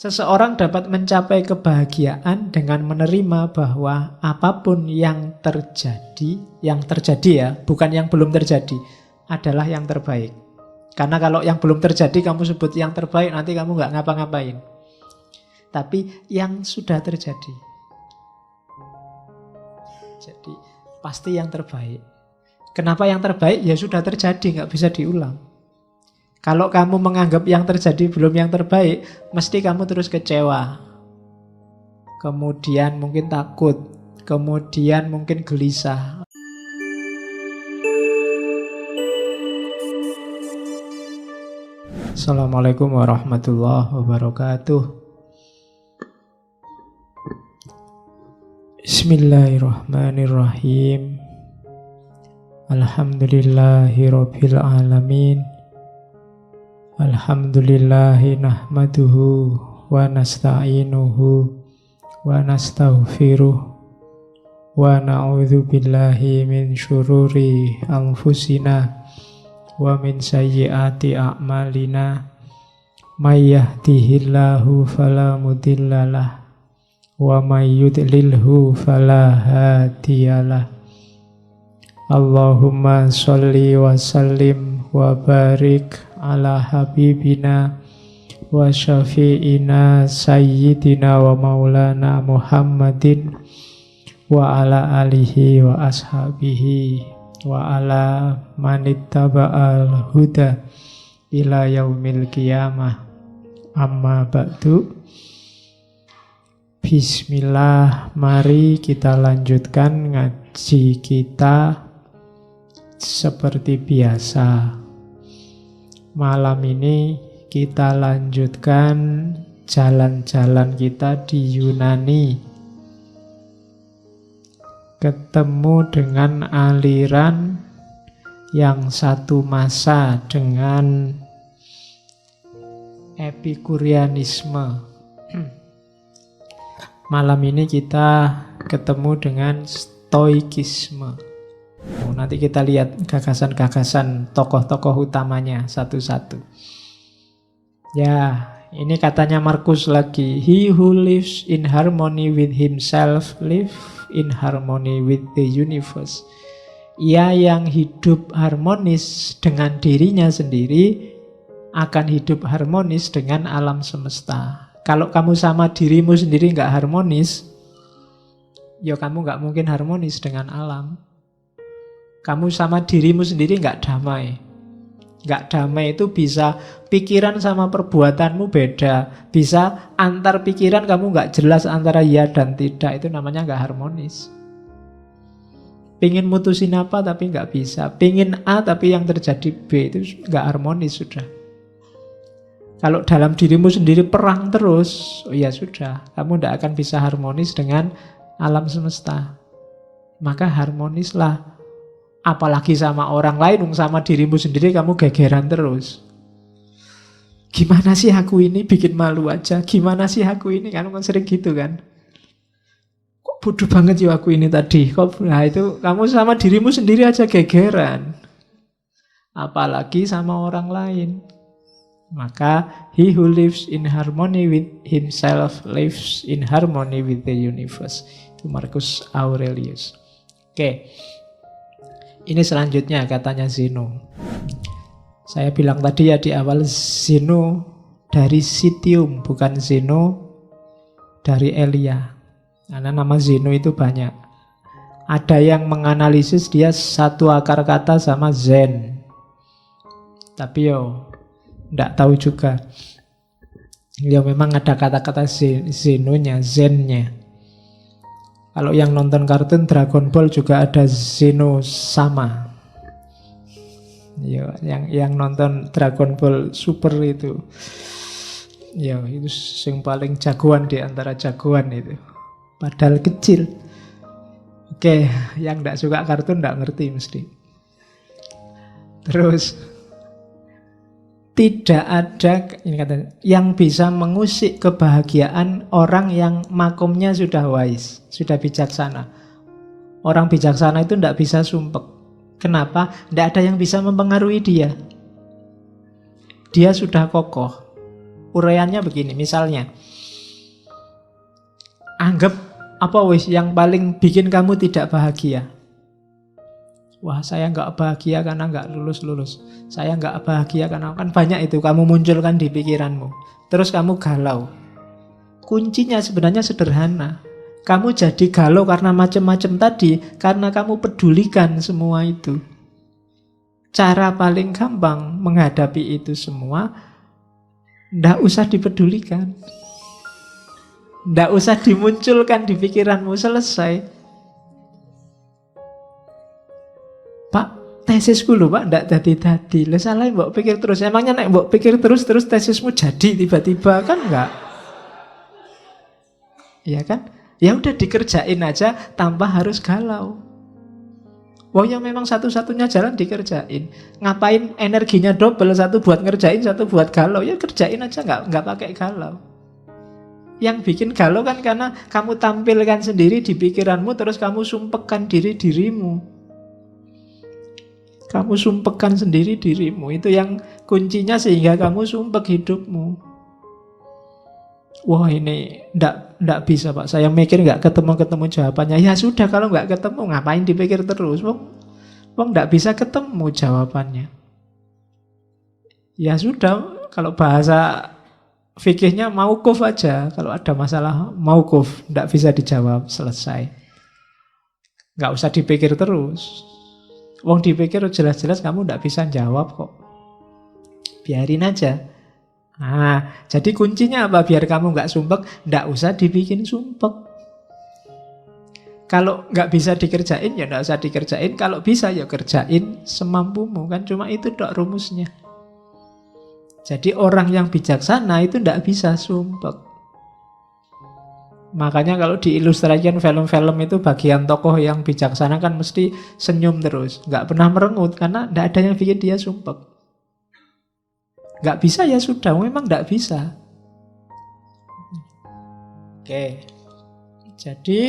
Seseorang dapat mencapai kebahagiaan dengan menerima bahwa apapun yang terjadi ya, bukan yang belum terjadi, adalah yang terbaik. Karena kalau yang belum terjadi kamu sebut yang terbaik, nanti kamu nggak ngapa-ngapain. Tapi yang sudah terjadi, jadi pasti yang terbaik. Kenapa yang terbaik? Ya sudah terjadi, nggak bisa diulang. Kalau kamu menganggap yang terjadi belum yang terbaik, mesti kamu terus kecewa. Kemudian mungkin takut, kemudian mungkin gelisah. Assalamualaikum warahmatullahi wabarakatuh. Bismillahirrahmanirrahim. Alhamdulillahirabbil alamin. Alhamdulillahi nahmaduhu wa nasta'inuhu wa nastaghfiruh wa na'udzu billahi min syururi anfusina wa min sayyiati a'malina may yahdihillahu fala mudhillalah wa may yudlilhu fala hadiyalah. Allahumma sholli wa sallim wa barik ala habibina wa syafi'ina sayyidina wa maulana Muhammadin wa ala alihi wa ashabihi wa ala manittaba'al huda ila yaumil qiyamah. Amma ba'du. Bismillah, mari kita lanjutkan ngaji kita seperti biasa. Malam ini kita lanjutkan jalan-jalan kita di Yunani. Ketemu dengan aliran yang satu masa dengan Epikurianisme. Malam ini kita ketemu dengan Stoikisme. Nanti kita lihat gagasan-gagasan tokoh-tokoh utamanya satu-satu. Ya, ini katanya Marcus lagi. He who lives in harmony with himself live in harmony with the universe. Ia yang hidup harmonis dengan dirinya sendiri akan hidup harmonis dengan alam semesta. Kalau kamu sama dirimu sendiri nggak harmonis, ya kamu nggak mungkin harmonis dengan alam. Kamu sama dirimu sendiri nggak damai. Nggak damai itu bisa pikiran sama perbuatanmu beda. Bisa antar pikiran kamu nggak jelas antara ya dan tidak. Itu namanya nggak harmonis. Pingin mutusin apa tapi nggak bisa. Pingin A tapi yang terjadi B. Itu nggak harmonis sudah. Kalau dalam dirimu sendiri perang terus, oh ya sudah. Kamu nggak akan bisa harmonis dengan alam semesta. Maka harmonislah. Apalagi sama orang lain, sama dirimu sendiri kamu gegeran terus. Gimana sih aku ini, bikin malu aja. Gimana sih aku ini, kan sering gitu kan. Kok bodoh banget ya aku ini tadi. Nah itu kamu sama dirimu sendiri aja gegeran. Apalagi sama orang lain. Maka he who lives in harmony with himself lives in harmony with the universe. Itu Marcus Aurelius. Oke. Ini selanjutnya katanya Zeno. Saya bilang tadi ya di awal, Zeno dari Citium, bukan Zeno dari Elia. Karena nama Zeno itu banyak. Ada yang menganalisis dia satu akar kata sama Zen. Tapi enggak tahu juga. Ya memang ada kata-kata Zenonya, Zennya. Kalau yang nonton kartun Dragon Ball juga ada Zeno sama. Ya, yang nonton Dragon Ball Super itu. Ya, itu yang paling jagoan di antara jagoan itu. Padahal kecil. Oke, yang enggak suka kartun enggak ngerti mesti. Terus tidak ada ini katanya, yang bisa mengusik kebahagiaan orang yang makomnya sudah wise, sudah bijaksana. Orang bijaksana itu tidak bisa sumpek. Kenapa? Tidak ada yang bisa mempengaruhi dia. Dia sudah kokoh. Uraiannya begini, misalnya anggap apa wis yang paling bikin kamu tidak bahagia. Wah, saya nggak bahagia karena nggak lulus-lulus. Saya nggak bahagia karena, kan banyak itu kamu munculkan di pikiranmu. Terus kamu galau. Kuncinya sebenarnya sederhana. Kamu jadi galau karena macam-macam tadi, karena kamu pedulikan semua itu. Cara paling gampang menghadapi itu semua, ndak usah dipedulikan. Ndak usah dimunculkan di pikiranmu, selesai. Pak, tesisku lho Pak, ndak dadi-dadi. Lah salah mbok pikir terus. Emangnya nek mbok pikir terus tesismu jadi tiba-tiba, kan enggak? Ya kan? Ya udah dikerjain aja tanpa harus galau. Wah ya memang satu-satunya jalan dikerjain. Ngapain energinya double, satu buat ngerjain, satu buat galau. Ya kerjain aja, nggak pakai galau. Yang bikin galau kan karena kamu tampilkan sendiri di pikiranmu, terus kamu sumpekkan dirimu. Kamu sumpekkan sendiri dirimu. Itu yang kuncinya sehingga kamu sumpek hidupmu. Wah ini ndak bisa Pak, saya mikir nggak ketemu jawabannya. Ya sudah, kalau nggak ketemu ngapain dipikir terus? Wong ndak bisa ketemu jawabannya. Ya sudah, kalau bahasa fikihnya mauquf aja. Kalau ada masalah mauquf, ndak bisa dijawab, selesai. Nggak usah dipikir terus. Wong dipikir jelas-jelas kamu ndak bisa jawab kok. Biarin aja. Nah, jadi kuncinya apa? Biar kamu nggak sumpek, ndak usah dibikin sumpek. Kalau nggak bisa dikerjain, ya ndak usah dikerjain. Kalau bisa, ya kerjain semampumu. Kan cuma itu dok rumusnya. Jadi orang yang bijaksana itu ndak bisa sumpek. Makanya kalau diilustrasikan film-film itu bagian tokoh yang bijaksana kan mesti senyum terus, nggak pernah merengut karena nggak ada yang bikin dia sumpek. Nggak bisa ya sudah, memang nggak bisa. Oke, jadi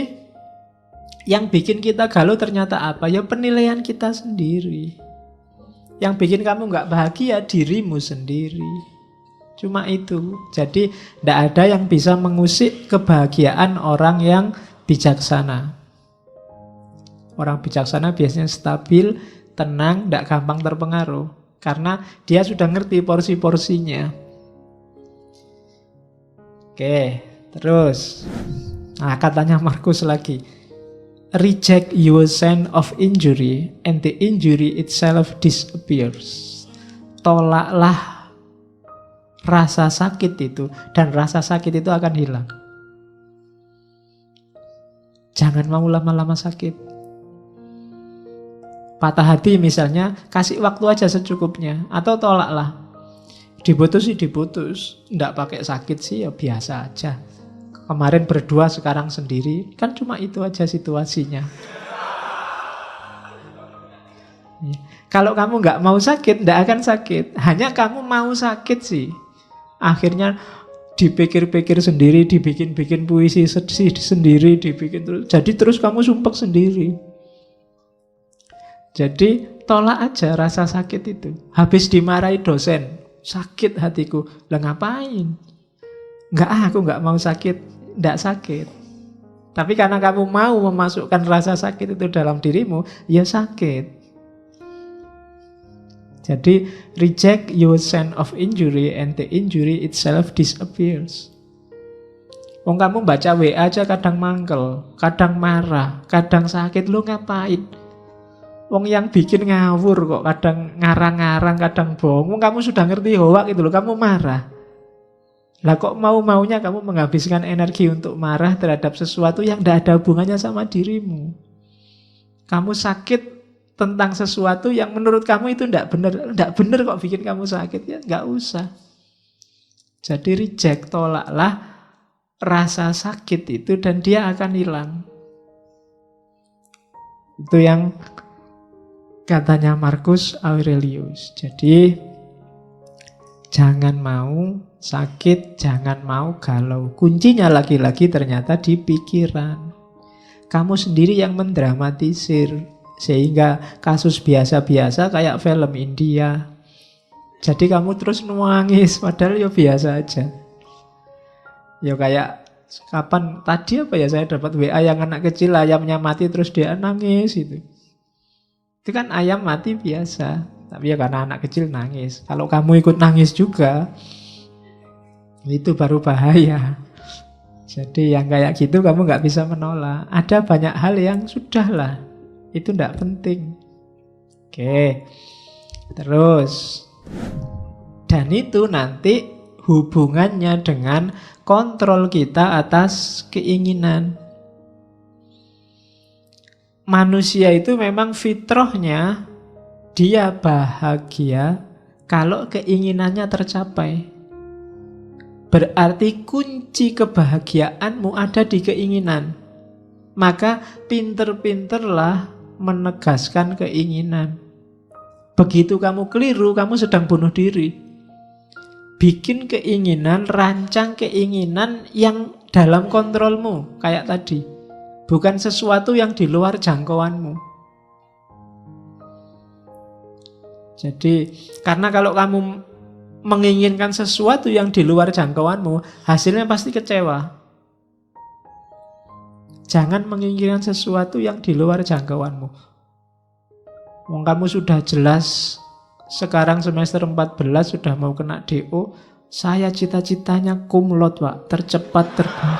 yang bikin kita galau ternyata apa? Ya penilaian kita sendiri. Yang bikin kamu nggak bahagia dirimu sendiri. Cuma itu. Jadi tidak ada yang bisa mengusik kebahagiaan orang yang bijaksana. Orang bijaksana biasanya stabil, tenang, tidak gampang terpengaruh. Karena dia sudah ngerti porsi-porsinya. Oke, terus. Nah, katanya Markus lagi. Reject your sense of injury and the injury itself disappears. Tolaklah rasa sakit itu, dan rasa sakit itu akan hilang. Jangan mau lama-lama sakit. Patah hati misalnya, kasih waktu aja secukupnya. Atau tolaklah. Diputus sih diputus, nggak pakai sakit sih ya biasa aja. Kemarin berdua, sekarang sendiri. Kan cuma itu aja situasinya. Kalau kamu nggak mau sakit, nggak akan sakit. Hanya kamu mau sakit sih. Akhirnya dipikir-pikir sendiri, dibikin-bikin puisi sendiri, dibikin terus. Jadi terus kamu sumpek sendiri. Jadi tolak aja rasa sakit itu. Habis dimarahi dosen, sakit hatiku. Lah ngapain? Aku nggak mau sakit, nggak sakit. Tapi karena kamu mau memasukkan rasa sakit itu dalam dirimu, ya sakit. Jadi reject your sense of injury and the injury itself disappears. Wong kamu baca WA aja kadang mangkel, kadang marah, kadang sakit, lu ngapain? Wong yang bikin ngawur kok, kadang ngarang-ngarang, kadang bohong. Wong kamu sudah ngerti hoak itu loh, kamu marah. Lah kok mau-maunya kamu menghabiskan energi untuk marah terhadap sesuatu yang tidak ada hubungannya sama dirimu. Kamu sakit tentang sesuatu yang menurut kamu itu tidak benar kok bikin kamu sakit, ya nggak usah. Jadi reject, tolaklah rasa sakit itu dan dia akan hilang. Itu yang katanya Marcus Aurelius. Jadi jangan mau sakit, jangan mau galau. Kuncinya lagi-lagi ternyata di pikiran. Kamu sendiri yang mendramatisir. Sehingga kasus biasa-biasa kayak film India, Jadi kamu terus nangis, padahal ya biasa aja. Ya kayak kapan tadi apa ya, saya dapat WA yang anak kecil ayamnya mati terus dia nangis itu. Itu kan ayam mati biasa, tapi ya karena anak kecil nangis. Kalau kamu ikut nangis juga, itu baru bahaya. Jadi yang kayak gitu kamu nggak bisa menolak. Ada banyak hal yang sudahlah, itu nggak penting. Oke, terus. Dan itu nanti hubungannya dengan kontrol kita atas keinginan. Manusia itu memang fitrahnya dia bahagia kalau keinginannya tercapai. Berarti kunci kebahagiaanmu ada di keinginan. Maka pinter-pinterlah menegaskan keinginan. Begitu kamu keliru, kamu sedang bunuh diri. Bikin keinginan, rancang keinginan yang dalam kontrolmu, kayak tadi. Bukan sesuatu yang di luar jangkauanmu. Jadi, karena kalau kamu menginginkan sesuatu yang di luar jangkauanmu, hasilnya pasti kecewa. Jangan menginginkan sesuatu yang di luar jangkauanmu. Wong kamu sudah jelas sekarang semester 14 sudah mau kena DO. Saya cita-citanya cum laude, Pak, tercepat terbang.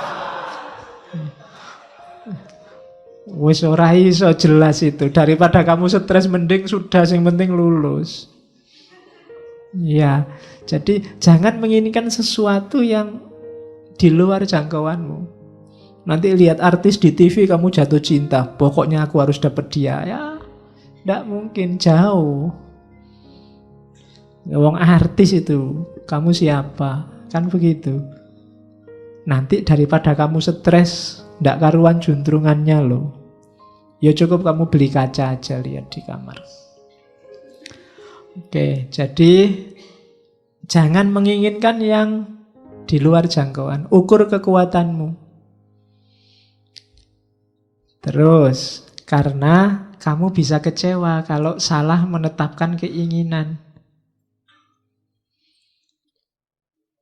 Wis ora iso jelas itu. Daripada kamu stres mending sudah yang penting lulus. Ya, jadi jangan menginginkan sesuatu yang di luar jangkauanmu. Nanti lihat artis di TV kamu jatuh cinta, pokoknya aku harus dapat dia. Ya, tidak mungkin, jauh. Wong artis itu, kamu siapa? Kan begitu. Nanti daripada kamu stres, tidak karuan juntrungannya loh. Ya cukup kamu beli kaca aja, lihat di kamar. Oke, jadi jangan menginginkan yang di luar jangkauan. Ukur kekuatanmu. Terus, karena kamu bisa kecewa kalau salah menetapkan keinginan.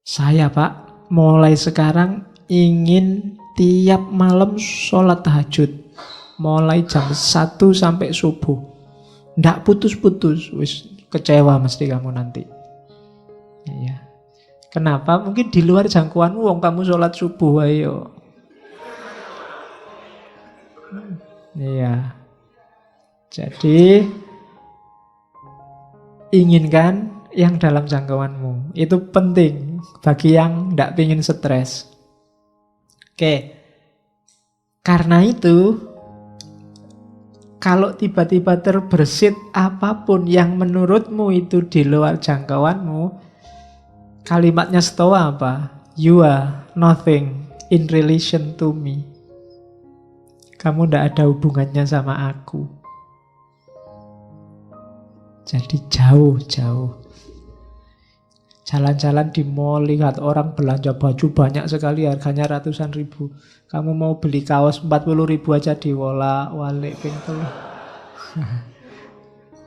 Saya, Pak, mulai sekarang ingin tiap malam sholat tahajud. Mulai jam 1 sampai subuh. Nggak putus-putus. Wis kecewa mesti kamu nanti. Ya. Kenapa? Mungkin di luar jangkauanmu, wong kamu sholat subuh, ayo. Iya. Jadi inginkan yang dalam jangkauanmu. Itu penting bagi yang tidak ingin stres. Oke. Karena itu, kalau tiba-tiba terbersit apapun yang menurutmu itu di luar jangkauanmu, kalimatnya Stoa apa? You are nothing in relation to me. Kamu tidak ada hubungannya sama aku. Jadi jauh-jauh. Jalan-jalan di mall, lihat orang belanja baju banyak sekali, harganya ratusan ribu. Kamu mau beli kaos 40 ribu aja diwolak-walik pintu.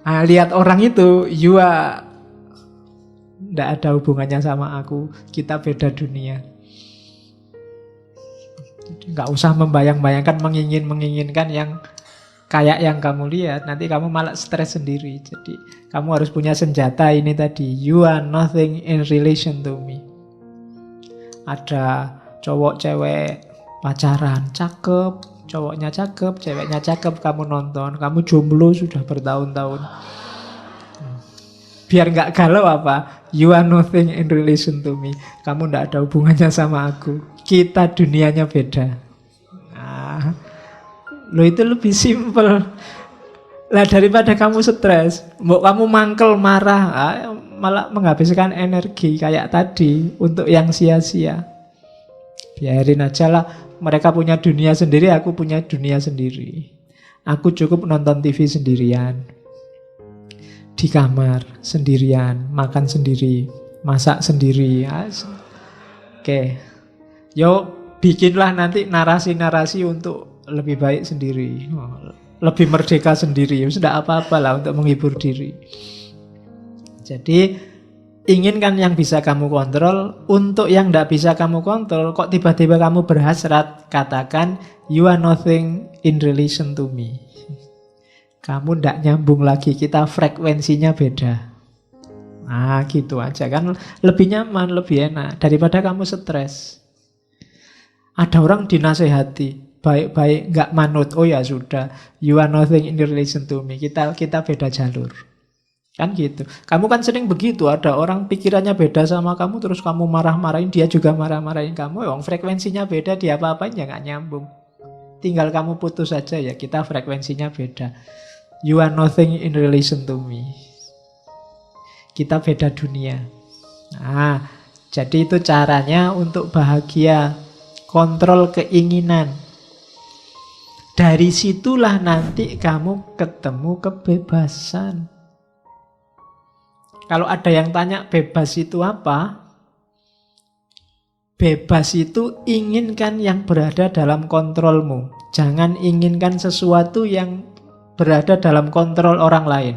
Nah, lihat orang itu, you are tidak ada hubungannya sama aku. Kita beda dunia. Nggak usah membayang-bayangkan, menginginkan yang kayak yang kamu lihat. Nanti kamu malah stres sendiri. Jadi kamu harus punya senjata ini tadi. You are nothing in relation to me. Ada cowok cewek pacaran, cakep, cowoknya cakep, ceweknya cakep, kamu nonton, kamu jomblo sudah bertahun-tahun. Biar nggak galau apa? You are nothing in relation to me. Kamu nggak ada hubungannya sama aku. Kita dunianya beda. Nah, lo itu lebih simpel. Lah daripada kamu stres, mau kamu mangkel marah, malah menghabiskan energi kayak tadi untuk yang sia-sia. Biarin aja lah. Mereka punya dunia sendiri, aku punya dunia sendiri. Aku cukup nonton TV sendirian. Di kamar sendirian, makan sendiri, masak sendiri. Oke. Yo, bikinlah nanti narasi-narasi untuk lebih baik sendiri, lebih merdeka sendiri. Ya sudah apa-apa lah untuk menghibur diri. Jadi inginkan yang bisa kamu kontrol. Untuk yang tidak bisa kamu kontrol, kok tiba-tiba kamu berhasrat, katakan, you are nothing in relation to me. Kamu tidak nyambung lagi, kita frekuensinya beda. Nah gitu aja kan, lebih nyaman, lebih enak daripada kamu stres. Ada orang dinasehati baik-baik nggak manut, oh ya sudah, you are nothing in relation to me, kita beda jalur. Kan gitu. Kamu kan sering begitu, ada orang pikirannya beda sama kamu, terus kamu marah-marahin, dia juga marah-marahin kamu. Yang frekuensinya beda, dia apa-apain ya nggak nyambung. Tinggal kamu putus saja, ya kita frekuensinya beda. You are nothing in relation to me. Kita beda dunia. Nah, jadi itu caranya untuk bahagia. Kontrol keinginan. Dari situlah nanti kamu ketemu kebebasan. Kalau ada yang tanya bebas itu apa? Bebas itu inginkan yang berada dalam kontrolmu. Jangan inginkan sesuatu yang berada dalam kontrol orang lain.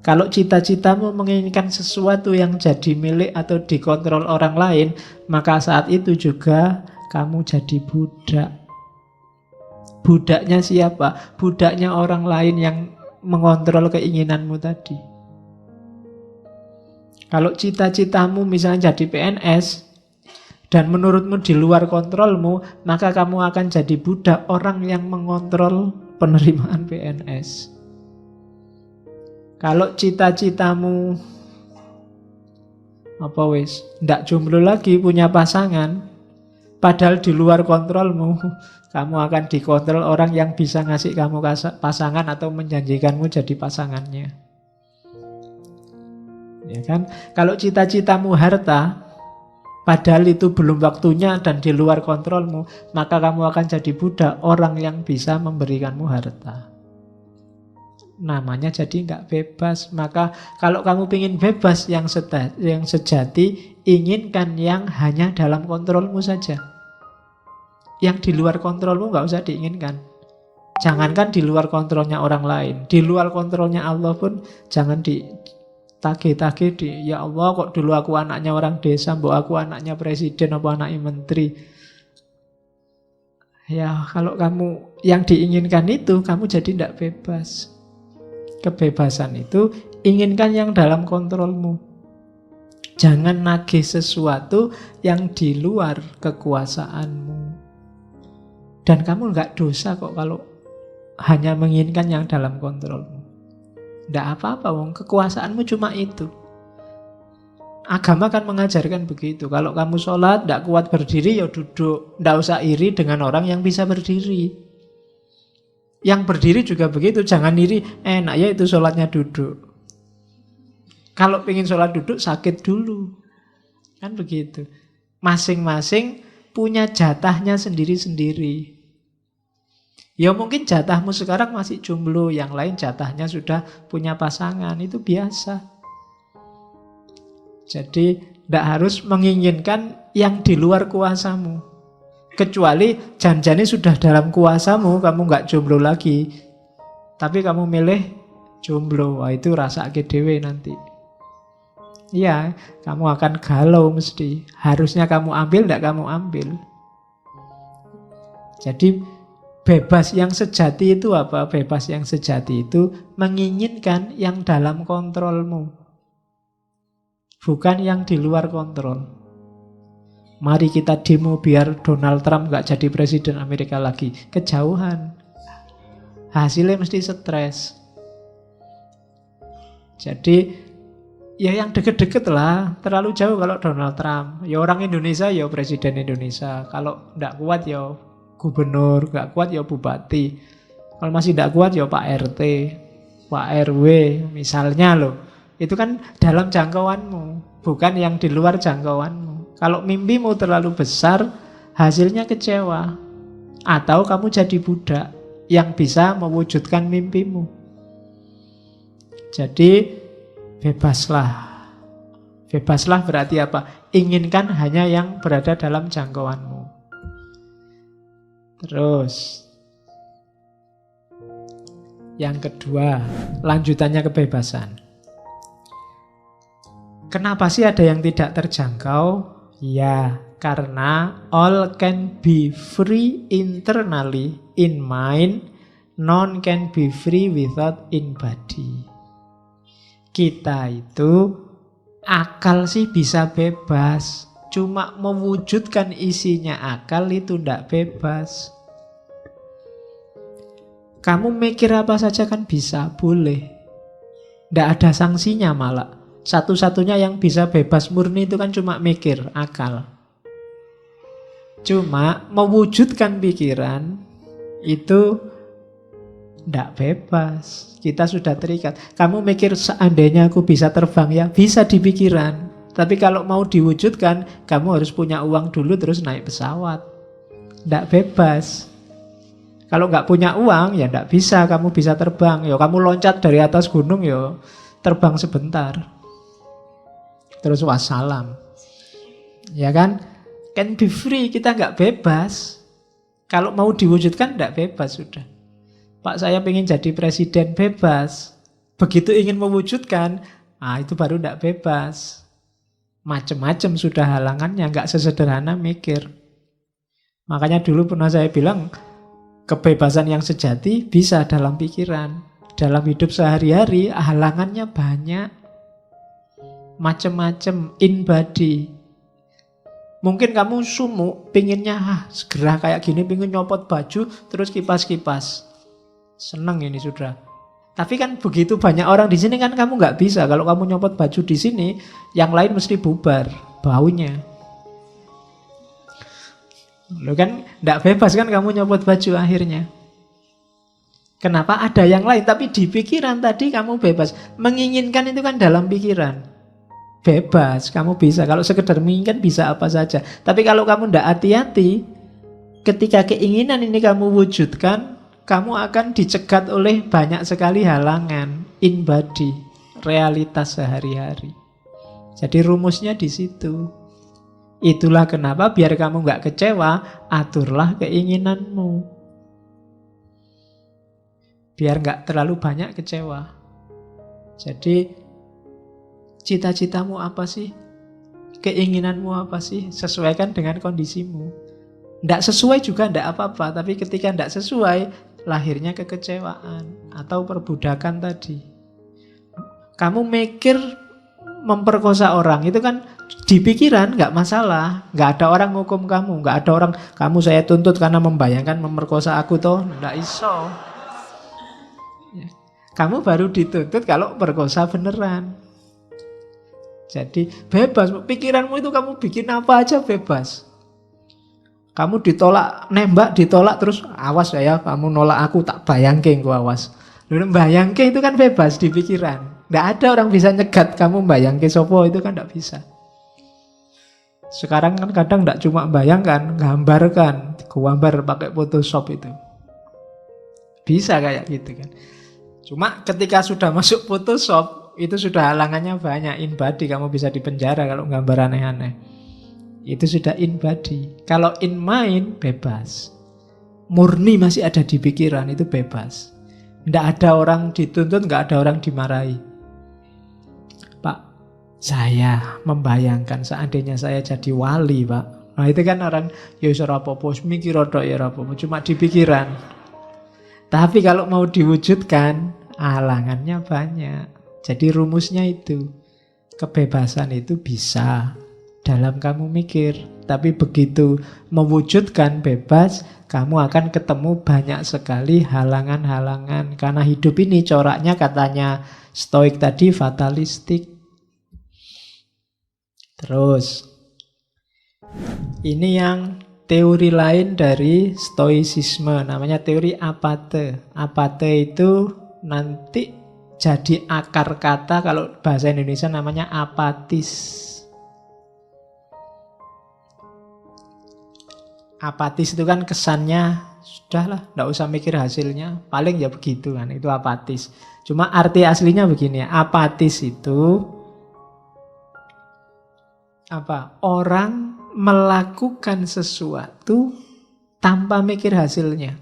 Kalau cita-citamu menginginkan sesuatu yang jadi milik atau dikontrol orang lain, maka saat itu juga kamu jadi budak. Budaknya siapa? Budaknya orang lain yang mengontrol keinginanmu tadi. Kalau cita-citamu misalnya jadi PNS, dan menurutmu di luar kontrolmu, maka kamu akan jadi budak orang yang mengontrol penerimaan PNS. Kalau cita-citamu ndak jomblo lagi, punya pasangan, padahal di luar kontrolmu, kamu akan dikontrol orang yang bisa ngasih kamu pasangan atau menjanjikanmu jadi pasangannya. Ya kan? Kalau cita-citamu harta, padahal itu belum waktunya dan di luar kontrolmu, maka kamu akan jadi budak orang yang bisa memberikanmu harta. Namanya jadi nggak bebas. Maka kalau kamu ingin bebas yang sejati, inginkan yang hanya dalam kontrolmu saja. Yang di luar kontrolmu nggak usah diinginkan. Jangankan di luar kontrolnya orang lain, di luar kontrolnya Allah pun jangan tagih-tagih ya Allah, kok dulu aku anaknya orang desa, mbok aku anaknya presiden apa anaknya menteri. Ya kalau kamu yang diinginkan itu, kamu jadi tidak bebas. Kebebasan itu inginkan yang dalam kontrolmu. Jangan nagih sesuatu yang di luar kekuasaanmu. Dan kamu nggak dosa kok kalau hanya menginginkan yang dalam kontrolmu. Tidak apa-apa, kekuasaanmu cuma itu. Agama kan mengajarkan begitu. Kalau kamu sholat, tidak kuat berdiri, ya duduk. Tidak usah iri dengan orang yang bisa berdiri. Yang berdiri juga begitu. Jangan iri, enak ya itu sholatnya duduk. Kalau ingin sholat duduk, sakit dulu. Kan begitu. Masing-masing punya jatahnya sendiri-sendiri. Ya mungkin jatahmu sekarang masih jomblo, yang lain jatahnya sudah punya pasangan, itu biasa. Jadi tidak harus menginginkan yang di luar kuasamu. Kecuali janjane sudah dalam kuasamu, kamu nggak jomblo lagi. Tapi kamu milih jomblo, wah itu rasa dhewe nanti. Iya, kamu akan galau mesti. Harusnya kamu ambil, tidak kamu ambil. Jadi bebas yang sejati itu apa? Bebas yang sejati itu menginginkan yang dalam kontrolmu, bukan yang di luar kontrol. Mari kita demo biar Donald Trump gak jadi presiden Amerika lagi. Kejauhan. Hasilnya mesti stres. Jadi ya yang deket-deket lah. Terlalu jauh kalau Donald Trump. Ya orang Indonesia ya presiden Indonesia. Kalau gak kuat ya gubernur, gak kuat ya bupati. Kalau masih gak kuat ya Pak RT, Pak RW misalnya loh. Itu kan dalam jangkauanmu, bukan yang di luar jangkauanmu. Kalau mimpimu terlalu besar, hasilnya kecewa. Atau kamu jadi budak yang bisa mewujudkan mimpimu. Jadi bebaslah. Bebaslah berarti apa? Inginkan hanya yang berada dalam jangkauanmu. Terus yang kedua, lanjutannya kebebasan. Kenapa sih ada yang tidak terjangkau? Ya, karena all can be free internally in mind, none can be free without in body. Kita itu akal sih bisa bebas, cuma mewujudkan isinya akal itu tidak bebas. Kamu mikir apa saja kan bisa, boleh. Tidak ada sanksinya malah. Satu-satunya yang bisa bebas murni itu kan cuma mikir, akal. Cuma mewujudkan pikiran itu tidak bebas. Kita sudah terikat. Kamu mikir seandainya aku bisa terbang ya, bisa di pikiran. Tapi kalau mau diwujudkan, kamu harus punya uang dulu terus naik pesawat. Tidak bebas. Kalau nggak punya uang ya tidak bisa kamu bisa terbang. Ya kamu loncat dari atas gunung ya terbang sebentar. Terus wassalam. Ya kan? Can be free, kita nggak bebas. Kalau mau diwujudkan nggak bebas sudah. Pak saya ingin jadi presiden, bebas. Begitu ingin mewujudkan, itu baru nggak bebas. Macem-macem sudah halangannya, nggak sesederhana mikir. Makanya dulu pernah saya bilang, kebebasan yang sejati bisa dalam pikiran. Dalam hidup sehari-hari, halangannya banyak. Macem-macem, in body. Mungkin kamu sumuk, pinginnya segera kayak gini, pingin nyopot baju, terus kipas-kipas. Seneng ini sudah. Tapi kan begitu banyak orang di sini kan kamu nggak bisa. Kalau kamu nyopot baju di sini, yang lain mesti bubar baunya. Lo kan nggak bebas kan kamu nyopot baju akhirnya. Kenapa ada yang lain? Tapi di pikiran tadi kamu bebas. Menginginkan itu kan dalam pikiran. Bebas, kamu bisa. Kalau sekedar menginginkan bisa apa saja. Tapi kalau kamu tidak hati-hati, ketika keinginan ini kamu wujudkan, kamu akan dicegat oleh banyak sekali halangan, in body, realitas sehari-hari. Jadi rumusnya di situ. Itulah kenapa biar kamu nggak kecewa, aturlah keinginanmu. Biar nggak terlalu banyak kecewa. Jadi cita-citamu apa sih? Keinginanmu apa sih? Sesuaikan dengan kondisimu. Tidak sesuai juga tidak apa-apa. Tapi ketika tidak sesuai, lahirnya kekecewaan atau perbudakan tadi. Kamu mikir memperkosa orang, itu kan di pikiran nggak masalah. Nggak ada orang hukum kamu. Nggak ada orang, kamu saya tuntut karena membayangkan memperkosa aku toh. Nggak iso. Kamu baru dituntut kalau perkosa beneran. Jadi bebas, pikiranmu itu kamu bikin apa aja bebas. Kamu ditolak, nembak ditolak terus awas ya kamu nolak aku tak bayangke engko awas. Lalu bayangke itu kan bebas di pikiran. Nggak ada orang bisa nyegat kamu bayangke sopo itu kan nggak bisa. Sekarang kan kadang nggak cuma bayangkan, gambarkan, gambar pakai Photoshop itu. Bisa kayak gitu kan. Cuma ketika sudah masuk Photoshop itu sudah halangannya banyak, in body, kamu bisa dipenjara kalau gambar aneh-aneh. Itu sudah in body. Kalau in mind, bebas. Murni masih ada di pikiran, itu bebas. Tidak ada orang dituntut, nggak ada orang dimarahi. Pak, saya membayangkan seandainya saya jadi wali, Pak. Nah itu kan orang, ya ora apa-apa, mikir rodok ya ora apa-apa, cuma di pikiran. Tapi kalau mau diwujudkan, halangannya banyak. Jadi rumusnya itu, kebebasan itu bisa dalam kamu mikir. Tapi begitu mewujudkan bebas, kamu akan ketemu banyak sekali halangan-halangan. Karena hidup ini coraknya katanya Stoik tadi fatalistik. Terus, ini yang teori lain dari Stoicisme, namanya teori apate. Apate itu nanti jadi akar kata, kalau bahasa Indonesia namanya apatis. Apatis itu kan kesannya, sudahlah, tidak usah mikir hasilnya, paling ya begitu kan, itu apatis. Cuma arti aslinya begini, apatis itu apa? Orang melakukan sesuatu tanpa mikir hasilnya.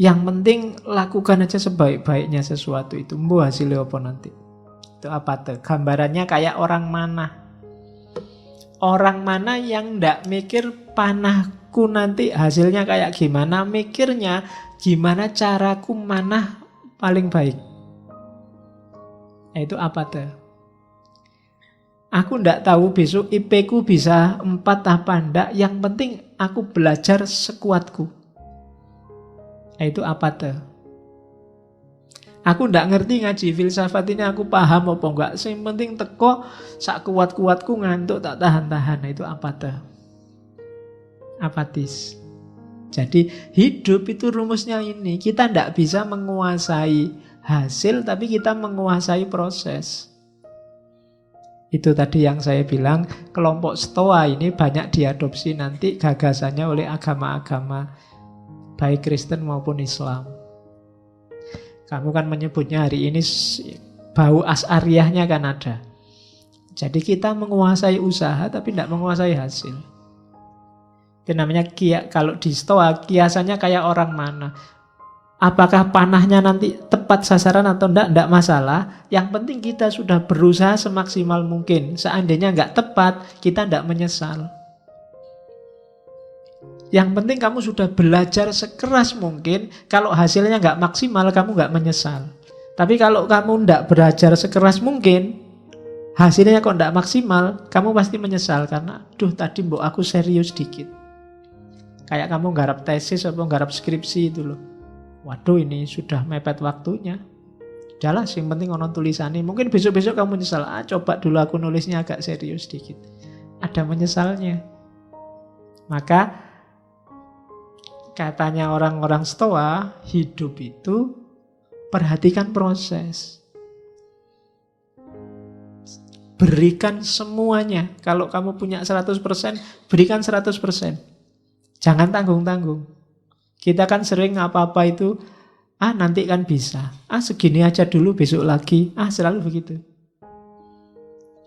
Yang penting lakukan aja sebaik-baiknya sesuatu itu. Mbok hasilnya apa nanti. Itu apate. Gambarannya kayak orang mana. Orang mana yang ndak mikir panahku nanti hasilnya kayak gimana, mikirnya gimana caraku manah paling baik. Itu apate. Aku ndak tahu besok IP ku bisa 4 apa ndak, yang penting aku belajar sekuatku. Itu apate. Aku ndak ngerti ngaji filsafat ini aku paham apa enggak. Yang penting teko sak kuat-kuatku ngantuk tak tahan-tahan. Itu apate. Apatis. Jadi hidup itu rumusnya ini. Kita ndak bisa menguasai hasil, tapi kita menguasai proses. Itu tadi yang saya bilang, kelompok Stoa ini banyak diadopsi nanti gagasannya oleh agama-agama baik Kristen maupun Islam. Kamu kan menyebutnya hari ini bau as'ariyahnya kan ada. Jadi kita menguasai usaha tapi tidak menguasai hasil. Itu namanya kalau di Stoa kiasannya kayak orang mana. Apakah panahnya nanti tepat sasaran atau enggak masalah. Yang penting kita sudah berusaha semaksimal mungkin. Seandainya enggak tepat, kita enggak menyesal. Yang penting kamu sudah belajar sekeras mungkin. Kalau hasilnya enggak maksimal, kamu enggak menyesal. Tapi kalau kamu enggak belajar sekeras mungkin, hasilnya kok enggak maksimal, kamu pasti menyesal. Karena, tadi mbok aku serius dikit. Kayak kamu nggarap tesis atau nggarap skripsi itu loh. Waduh, ini sudah mepet waktunya. Udahlah, yang penting ono tulisannya. Mungkin besok-besok kamu menyesal. Coba dulu aku nulisnya agak serius dikit. Ada menyesalnya. Maka katanya orang-orang Stoa, hidup itu perhatikan proses. Berikan semuanya. Kalau kamu punya 100%, berikan 100%. Jangan tanggung-tanggung. Kita kan sering apa-apa itu, nanti kan bisa. Segini aja dulu, besok lagi. Selalu begitu.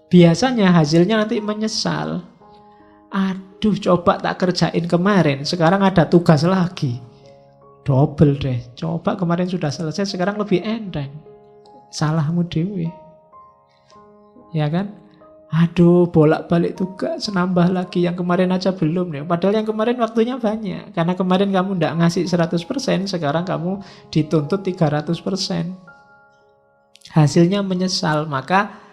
Biasanya hasilnya nanti menyesal. Aduh, coba tak kerjain kemarin, sekarang ada tugas lagi. Double deh. Coba kemarin sudah selesai, sekarang lebih enteng. Salahmu dewe. Ya kan? Aduh, bolak-balik tugas, nambah lagi. Yang kemarin aja belum nih. Padahal yang kemarin waktunya banyak. Karena kemarin kamu tidak ngasih 100%, sekarang kamu dituntut 300%. Hasilnya menyesal. Maka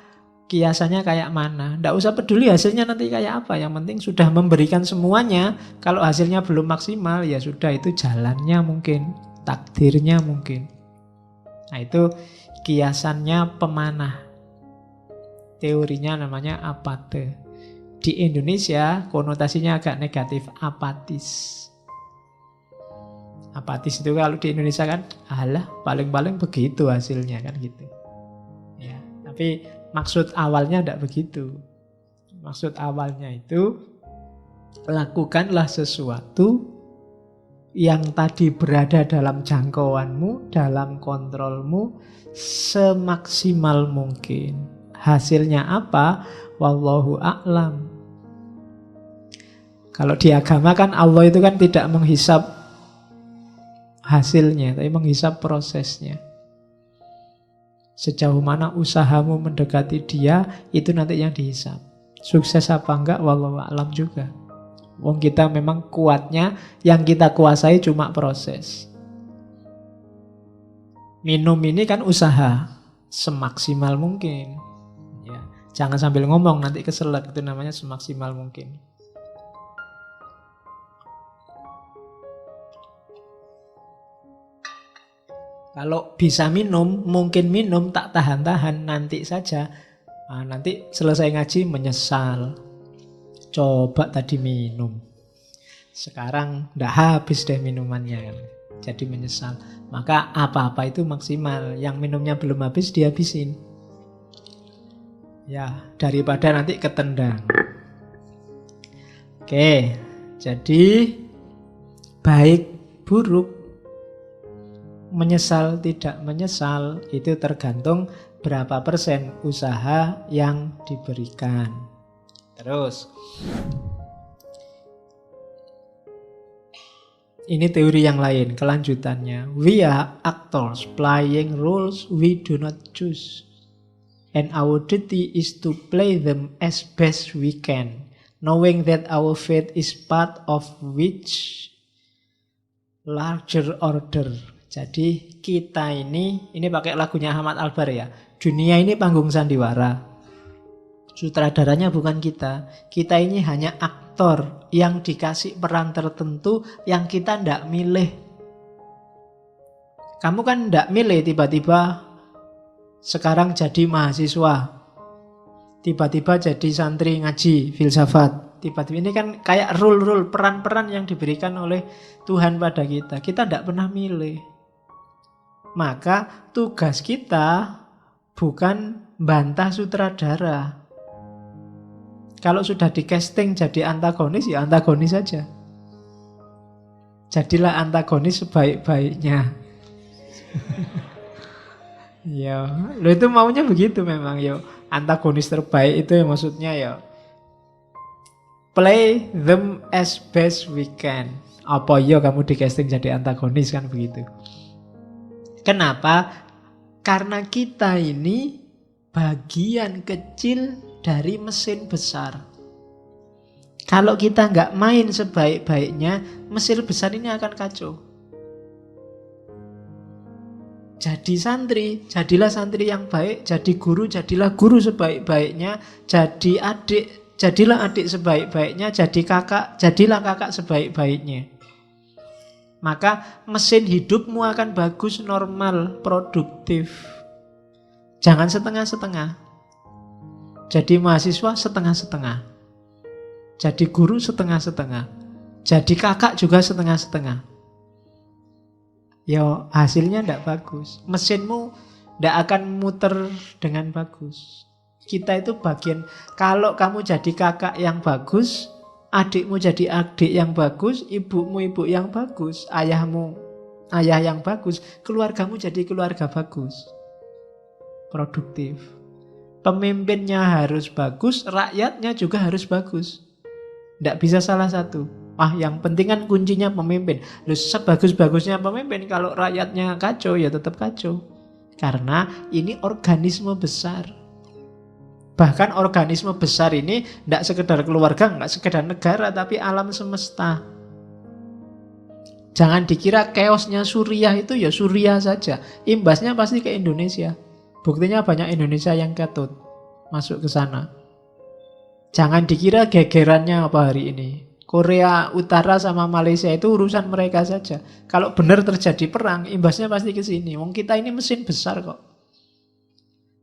kiasannya kayak mana? Tidak usah peduli hasilnya nanti kayak apa. Yang penting sudah memberikan semuanya. Kalau hasilnya belum maksimal, ya sudah, itu jalannya mungkin. Takdirnya mungkin. Nah, itu kiasannya pemanah. Teorinya namanya apate. Di Indonesia konotasinya agak negatif, apatis. Apatis itu kalau di Indonesia kan, alah paling-paling begitu hasilnya kan gitu. Ya, tapi maksud awalnya tidak begitu. Maksud awalnya itu, lakukanlah sesuatu yang tadi berada dalam jangkauanmu, dalam kontrolmu, semaksimal mungkin. Hasilnya apa? Wallahu a'lam. Kalau di agama kan Allah itu kan tidak menghisap hasilnya, tapi menghisap prosesnya. Sejauh mana usahamu mendekati dia, itu nanti yang dihisap. Sukses apa enggak, wallahu a'lam juga. Wong kita memang kuatnya, yang kita kuasai cuma proses. Minum ini kan usaha, semaksimal mungkin. Jangan sambil ngomong, nanti keselak. Itu namanya semaksimal mungkin. Kalau bisa minum, mungkin minum, tak tahan-tahan, nanti saja. Nanti selesai ngaji menyesal. Coba tadi minum. Sekarang udah habis deh minumannya. Jadi menyesal. Maka apa-apa itu maksimal. Yang minumnya belum habis, dihabisin. Ya, daripada nanti ketendang. Oke, jadi baik buruk, menyesal tidak menyesal, itu tergantung berapa persen usaha yang diberikan. Terus, ini teori yang lain, kelanjutannya. We are actors playing roles we do not choose. And our duty is to play them as best we can, knowing that our faith is part of which larger order. Jadi kita ini pakai lagunya Ahmad Albar ya. Dunia ini panggung sandiwara. Sutradaranya bukan kita. Kita ini hanya aktor yang dikasih peran tertentu yang kita ndak milih. Kamu kan ndak milih tiba-tiba sekarang jadi mahasiswa, tiba-tiba jadi santri ngaji filsafat. Tiba-tiba ini kan kayak rule-rule, peran-peran yang diberikan oleh Tuhan pada kita. Kita tidak pernah milih. Maka tugas kita bukan bantah sutradara. Kalau sudah di casting jadi antagonis, ya antagonis saja. Jadilah antagonis sebaik-baiknya. Ya, lo itu maunya begitu memang ya. Antagonis terbaik itu ya maksudnya ya play them as best we can. Apa ya kamu di casting jadi antagonis kan begitu. Kenapa? Karena kita ini bagian kecil dari mesin besar. Kalau kita nggak main sebaik-baiknya, mesin besar ini akan kacau. Jadi santri, jadilah santri yang baik. Jadi guru, jadilah guru sebaik-baiknya. Jadi adik, jadilah adik sebaik-baiknya. Jadi kakak, jadilah kakak sebaik-baiknya. Maka mesin hidupmu akan bagus, normal, produktif. Jangan setengah-setengah. Jadi mahasiswa setengah-setengah. Jadi guru setengah-setengah. Jadi kakak juga setengah-setengah. Ya hasilnya tidak bagus. Mesinmu tidak akan muter dengan bagus. Kita itu bagian. Kalau kamu jadi kakak yang bagus, adikmu jadi adik yang bagus, ibumu ibu yang bagus, ayahmu ayah yang bagus, keluargamu jadi keluarga bagus, produktif. Pemimpinnya harus bagus, rakyatnya juga harus bagus. Tidak bisa salah satu. Yang penting kan kuncinya pemimpin. Loh, sebagus-bagusnya pemimpin, kalau rakyatnya kacau ya tetap kacau. Karena ini organisme besar. Bahkan organisme besar ini tidak sekedar keluarga, tidak sekedar negara, tapi alam semesta. Jangan dikira chaosnya Suriah itu ya Suriah saja. Imbasnya pasti ke Indonesia. Buktinya banyak Indonesia yang ketut masuk ke sana. Jangan dikira gegerannya apa hari ini. Korea Utara sama Malaysia itu urusan mereka saja. Kalau benar terjadi perang, imbasnya pasti ke sini. Wong kita ini mesin besar kok.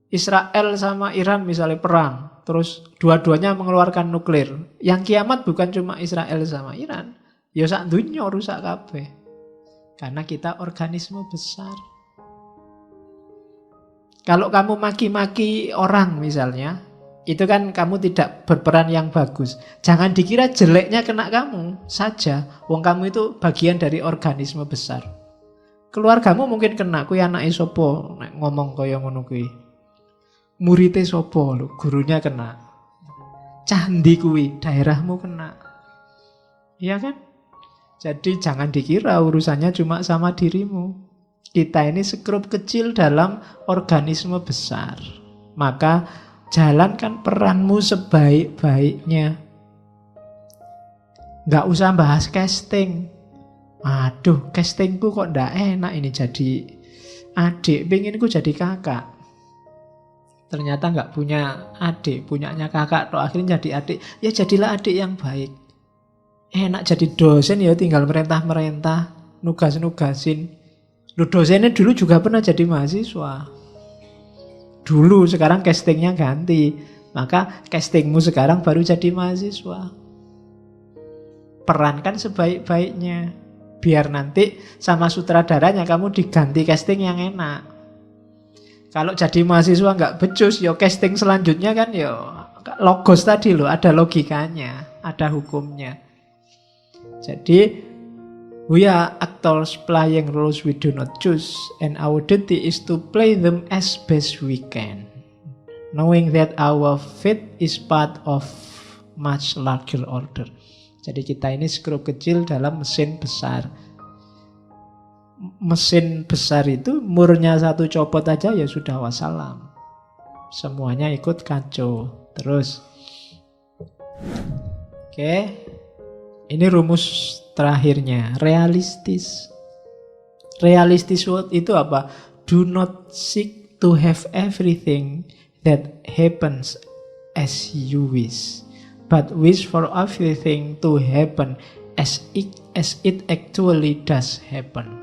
Israel sama Iran misalnya perang, terus dua-duanya mengeluarkan nuklir. Yang kiamat bukan cuma Israel sama Iran, ya sak dunya rusak kabeh. Karena kita organisme besar. Kalau kamu maki-maki orang misalnya, itu kan kamu tidak berperan yang bagus. Jangan dikira jeleknya kena kamu saja. Wong kamu itu bagian dari organisme besar. Keluargamu mungkin kena, kuwi anake sapa nek ngomong kaya ngono kuwi. Muridé sapa lho, gurunya kena. Candi kuwi, daerahmu kena. Iya kan? Jadi jangan dikira urusannya cuma sama dirimu. Kita ini sekrup kecil dalam organisme besar. Maka jalankan peranmu sebaik-baiknya. Nggak usah bahas casting. Aduh, castingku kok ndak enak ini jadi adik, penginku jadi kakak. Ternyata nggak punya adik, punyanya kakak, toh akhirnya jadi adik. Ya jadilah adik yang baik. Enak jadi dosen ya tinggal merentah-merentah, nugas-nugasin. Loh, dosennya dulu juga pernah jadi mahasiswa. Dulu, sekarang castingnya ganti. Maka castingmu sekarang baru jadi mahasiswa. Perankan sebaik-baiknya. Biar nanti sama sutradaranya kamu diganti casting yang enak. Kalau jadi mahasiswa nggak becus, ya casting selanjutnya kan ya logos tadi loh, ada logikanya, ada hukumnya. Jadi we are actors playing roles we do not choose, and our duty is to play them as best we can, knowing that our fate is part of much larger order. Jadi kita ini skrup kecil dalam mesin besar. Mesin besar itu murnya satu copot aja ya sudah wassalam. semuanya ikut kacau. Terus, oke, ini rumus terakhirnya, realistis. Realistis itu apa? Do not seek to have everything that happens as you wish, but wish for everything to happen as it actually does happen.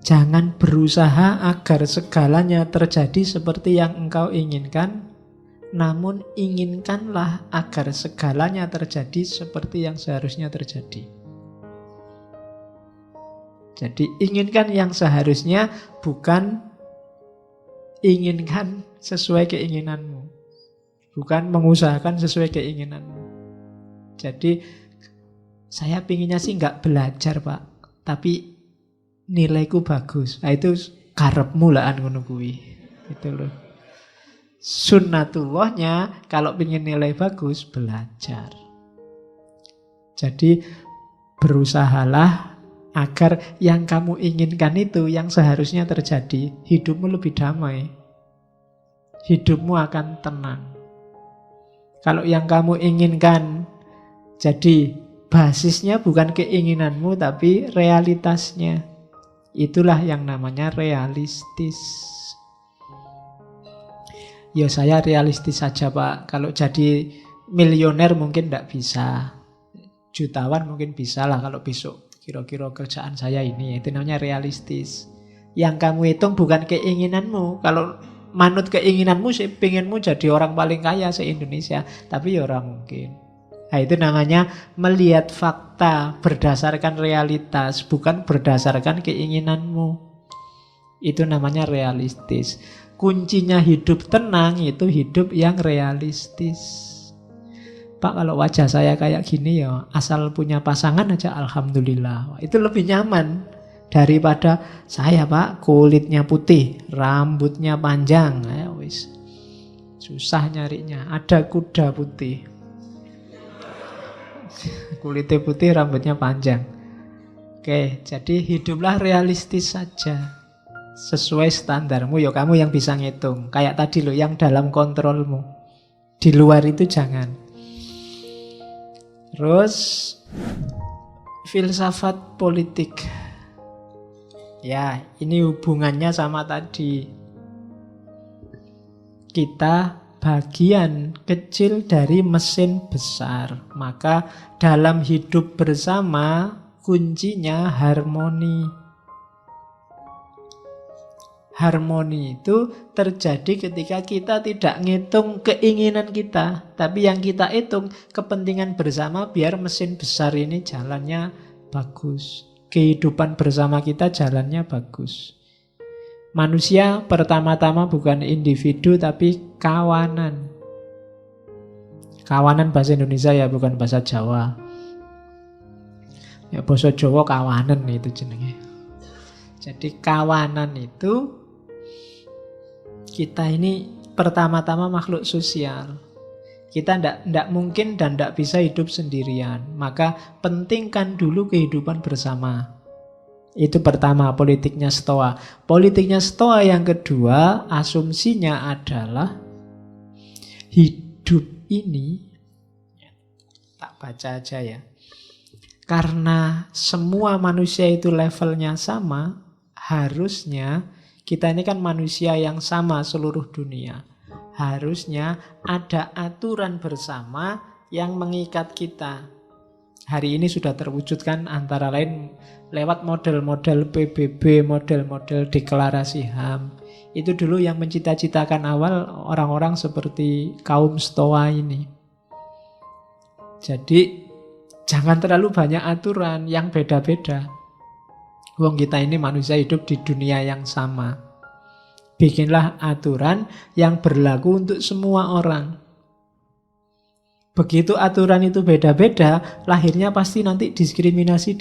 Jangan berusaha agar segalanya terjadi seperti yang engkau inginkan, namun inginkanlah agar segalanya terjadi seperti yang seharusnya terjadi. Jadi inginkan yang seharusnya, bukan inginkan sesuai keinginanmu. Bukan mengusahakan sesuai keinginanmu. Jadi saya pinginnya sih nggak belajar Pak, tapi nilaiku bagus. Nah itu karepmu lah ngono kuwi. Gitu loh. Sunnatullahnya kalau pingin nilai bagus, belajar. Jadi berusahalah agar yang kamu inginkan itu yang seharusnya terjadi. Hidupmu lebih damai. Hidupmu akan tenang. Kalau yang kamu inginkan jadi basisnya bukan keinginanmu tapi realitasnya. Itulah yang namanya realistis. Ya saya realistis saja Pak. Kalau jadi milioner mungkin tidak bisa. Jutawan mungkin bisa lah kalau besok kira-kira kerjaan saya ini. Itu namanya realistis. Yang kamu hitung bukan keinginanmu. Kalau manut keinginanmu sih pengenmu jadi orang paling kaya se-Indonesia. Tapi ya orang mungkin. Nah itu namanya melihat fakta berdasarkan realitas. Bukan berdasarkan keinginanmu. Itu namanya realistis. Kuncinya hidup tenang itu hidup yang realistis. Pak kalau wajah saya kayak gini ya asal punya pasangan aja alhamdulillah. Itu lebih nyaman daripada saya Pak kulitnya putih, rambutnya panjang. Wis. Susah nyarinya. Ada kuda putih. Kulitnya putih, rambutnya panjang. Oke, jadi hiduplah realistis saja. Sesuai standarmu, ya kamu yang bisa ngitung. Kayak tadi loh, yang dalam kontrolmu. Di luar itu jangan. Terus filsafat politik. Ya, ini hubungannya sama tadi. Kita bagian kecil dari mesin besar. Maka dalam hidup bersama kuncinya harmoni. Harmoni itu terjadi ketika kita tidak ngitung keinginan kita, tapi yang kita hitung kepentingan bersama biar mesin besar ini jalannya bagus. Kehidupan bersama kita jalannya bagus. Manusia pertama-tama bukan individu tapi kawanan. Kawanan bahasa Indonesia ya, bukan bahasa Jawa. Ya bahasa Jawa kawanan itu jenenge. Jadi kawanan itu kita ini pertama-tama makhluk sosial. Kita tidak mungkin dan tidak bisa hidup sendirian. Maka pentingkan dulu kehidupan bersama. Itu pertama, politiknya Stoa. Politiknya Stoa yang kedua, asumsinya adalah hidup ini, tak baca aja ya. Karena semua manusia itu levelnya sama, harusnya kita ini kan manusia yang sama seluruh dunia. Harusnya ada aturan bersama yang mengikat kita. Hari ini sudah terwujudkan antara lain lewat model-model PBB, model-model deklarasi HAM. Itu dulu yang mencita-citakan awal orang-orang seperti kaum Stoa ini. Jadi jangan terlalu banyak aturan yang beda-beda. Wong kita ini manusia hidup di dunia yang sama. Bikinlah aturan yang berlaku untuk semua orang. Begitu aturan itu beda-beda, lahirnya pasti nanti diskriminasi.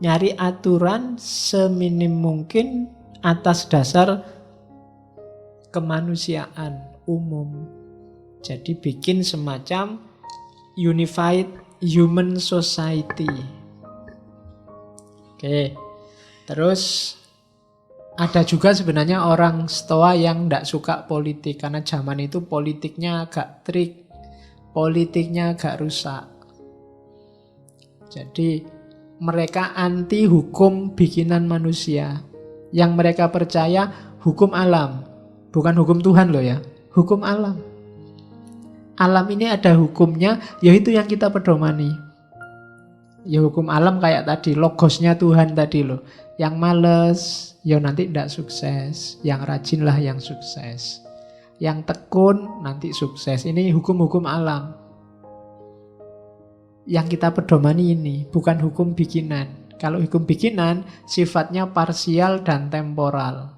Nyari aturan seminim mungkin atas dasar kemanusiaan umum. Jadi bikin semacam unified human society. Oke, terus Ada juga sebenarnya orang Stoa yang tidak suka politik, karena zaman itu politiknya agak trik, politiknya agak rusak. Jadi mereka anti hukum bikinan manusia. Yang mereka percaya hukum alam, bukan hukum Tuhan loh ya, hukum alam. Alam ini ada hukumnya, yaitu yang kita pedomani. Ya hukum alam kayak tadi, logosnya Tuhan tadi loh. Yang males, ya nanti tidak sukses. Yang rajinlah yang sukses. Yang tekun, nanti sukses. Ini hukum-hukum alam. Yang kita pedomani ini, bukan hukum bikinan. Kalau hukum bikinan, sifatnya parsial dan temporal.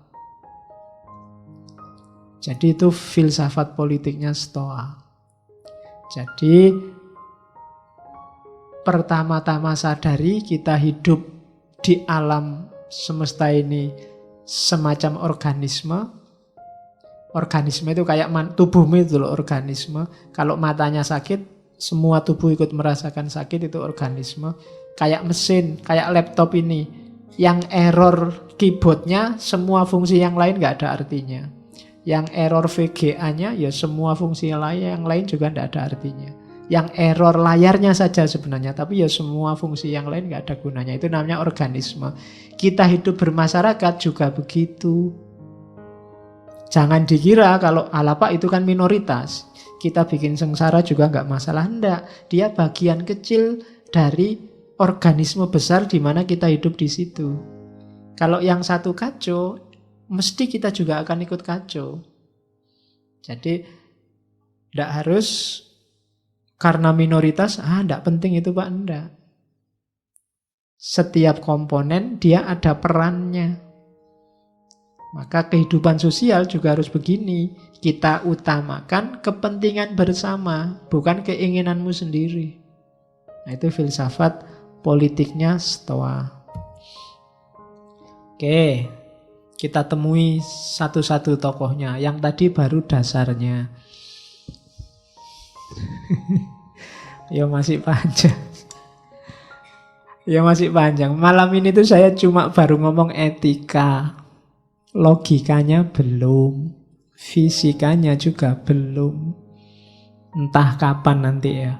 Jadi itu filsafat politiknya Stoa. Jadi pertama-tama sadari kita hidup di alam semesta ini semacam organisme. Organisme itu kayak tubuhmu itu loh, organisme. Kalau matanya sakit, semua tubuh ikut merasakan sakit, itu organisme. Kayak mesin, kayak laptop ini. Yang error keyboardnya, semua fungsi yang lain nggak ada artinya. Yang error VGA-nya, ya semua fungsi lain yang lain juga nggak ada artinya. Yang error layarnya saja sebenarnya, tapi ya semua fungsi yang lain nggak ada gunanya. Itu namanya organisme. Kita hidup bermasyarakat juga begitu. Jangan dikira kalau alapak itu kan minoritas, kita bikin sengsara juga nggak masalah. Enggak, dia bagian kecil dari organisme besar di mana kita hidup di situ. Kalau yang satu kacau, mesti kita juga akan ikut kacau. Jadi tidak harus karena minoritas, tidak penting itu Pak, enggak. Setiap komponen dia ada perannya. Maka kehidupan sosial juga harus begini. Kita utamakan kepentingan bersama, bukan keinginanmu sendiri. Nah, itu filsafat politiknya Stoa. Oke, kita temui satu-satu tokohnya. Yang tadi baru dasarnya. Ya masih panjang. Ya masih panjang. Malam ini tuh saya cuma baru ngomong etika. Logikanya belum. Fisikanya juga belum. Entah kapan nanti ya.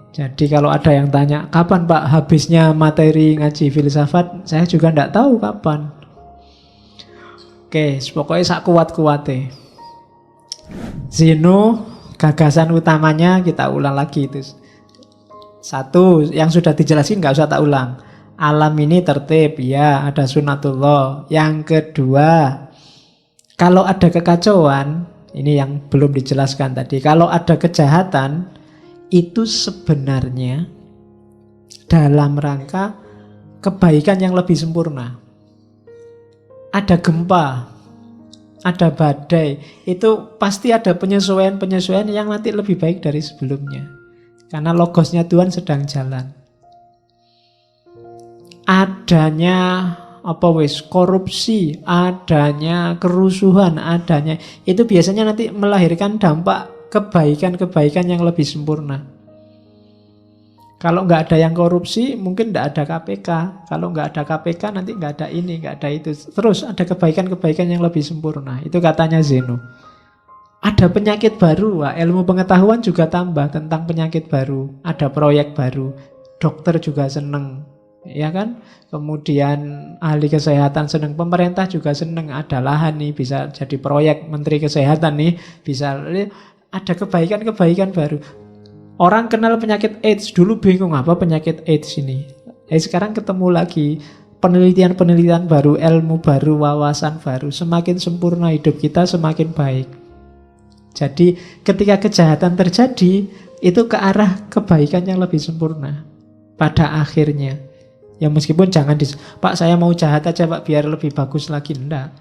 Jadi kalau ada yang tanya, kapan Pak habisnya materi ngaji filsafat? Saya juga tidak tahu kapan. Oke, pokoknya sak kuat-kuatnya. Zeno, gagasan utamanya kita ulang lagi itu. Satu, yang sudah dijelasin nggak usah tak ulang. Alam ini tertib, ya ada sunatullah. Yang kedua, kalau ada kekacauan, ini yang belum dijelaskan tadi. Kalau ada kejahatan, itu sebenarnya dalam rangka kebaikan yang lebih sempurna. Ada gempa, ada badai, itu pasti ada penyesuaian-penyesuaian yang nanti lebih baik dari sebelumnya. Karena logosnya Tuhan sedang jalan. Adanya korupsi, adanya kerusuhan, adanya itu biasanya nanti melahirkan dampak kebaikan-kebaikan yang lebih sempurna. Kalau nggak ada yang korupsi, mungkin nggak ada KPK. Kalau nggak ada KPK, nanti nggak ada ini, nggak ada itu. Terus ada kebaikan-kebaikan yang lebih sempurna. Itu katanya Zeno. Ada penyakit baru, ilmu pengetahuan juga tambah tentang penyakit baru. Ada proyek baru, dokter juga seneng, ya kan? Kemudian ahli kesehatan seneng, pemerintah juga seneng. Ada lahan nih, bisa jadi proyek menteri kesehatan nih, bisa ada kebaikan-kebaikan baru. Orang kenal penyakit AIDS, dulu bingung apa penyakit AIDS ini. Sekarang ketemu lagi, penelitian-penelitian baru, ilmu baru, wawasan baru. Semakin sempurna hidup kita, semakin baik. Jadi ketika kejahatan terjadi, itu ke arah kebaikan yang lebih sempurna pada akhirnya. Ya meskipun jangan Pak saya mau jahat aja Pak biar lebih bagus lagi, enggak.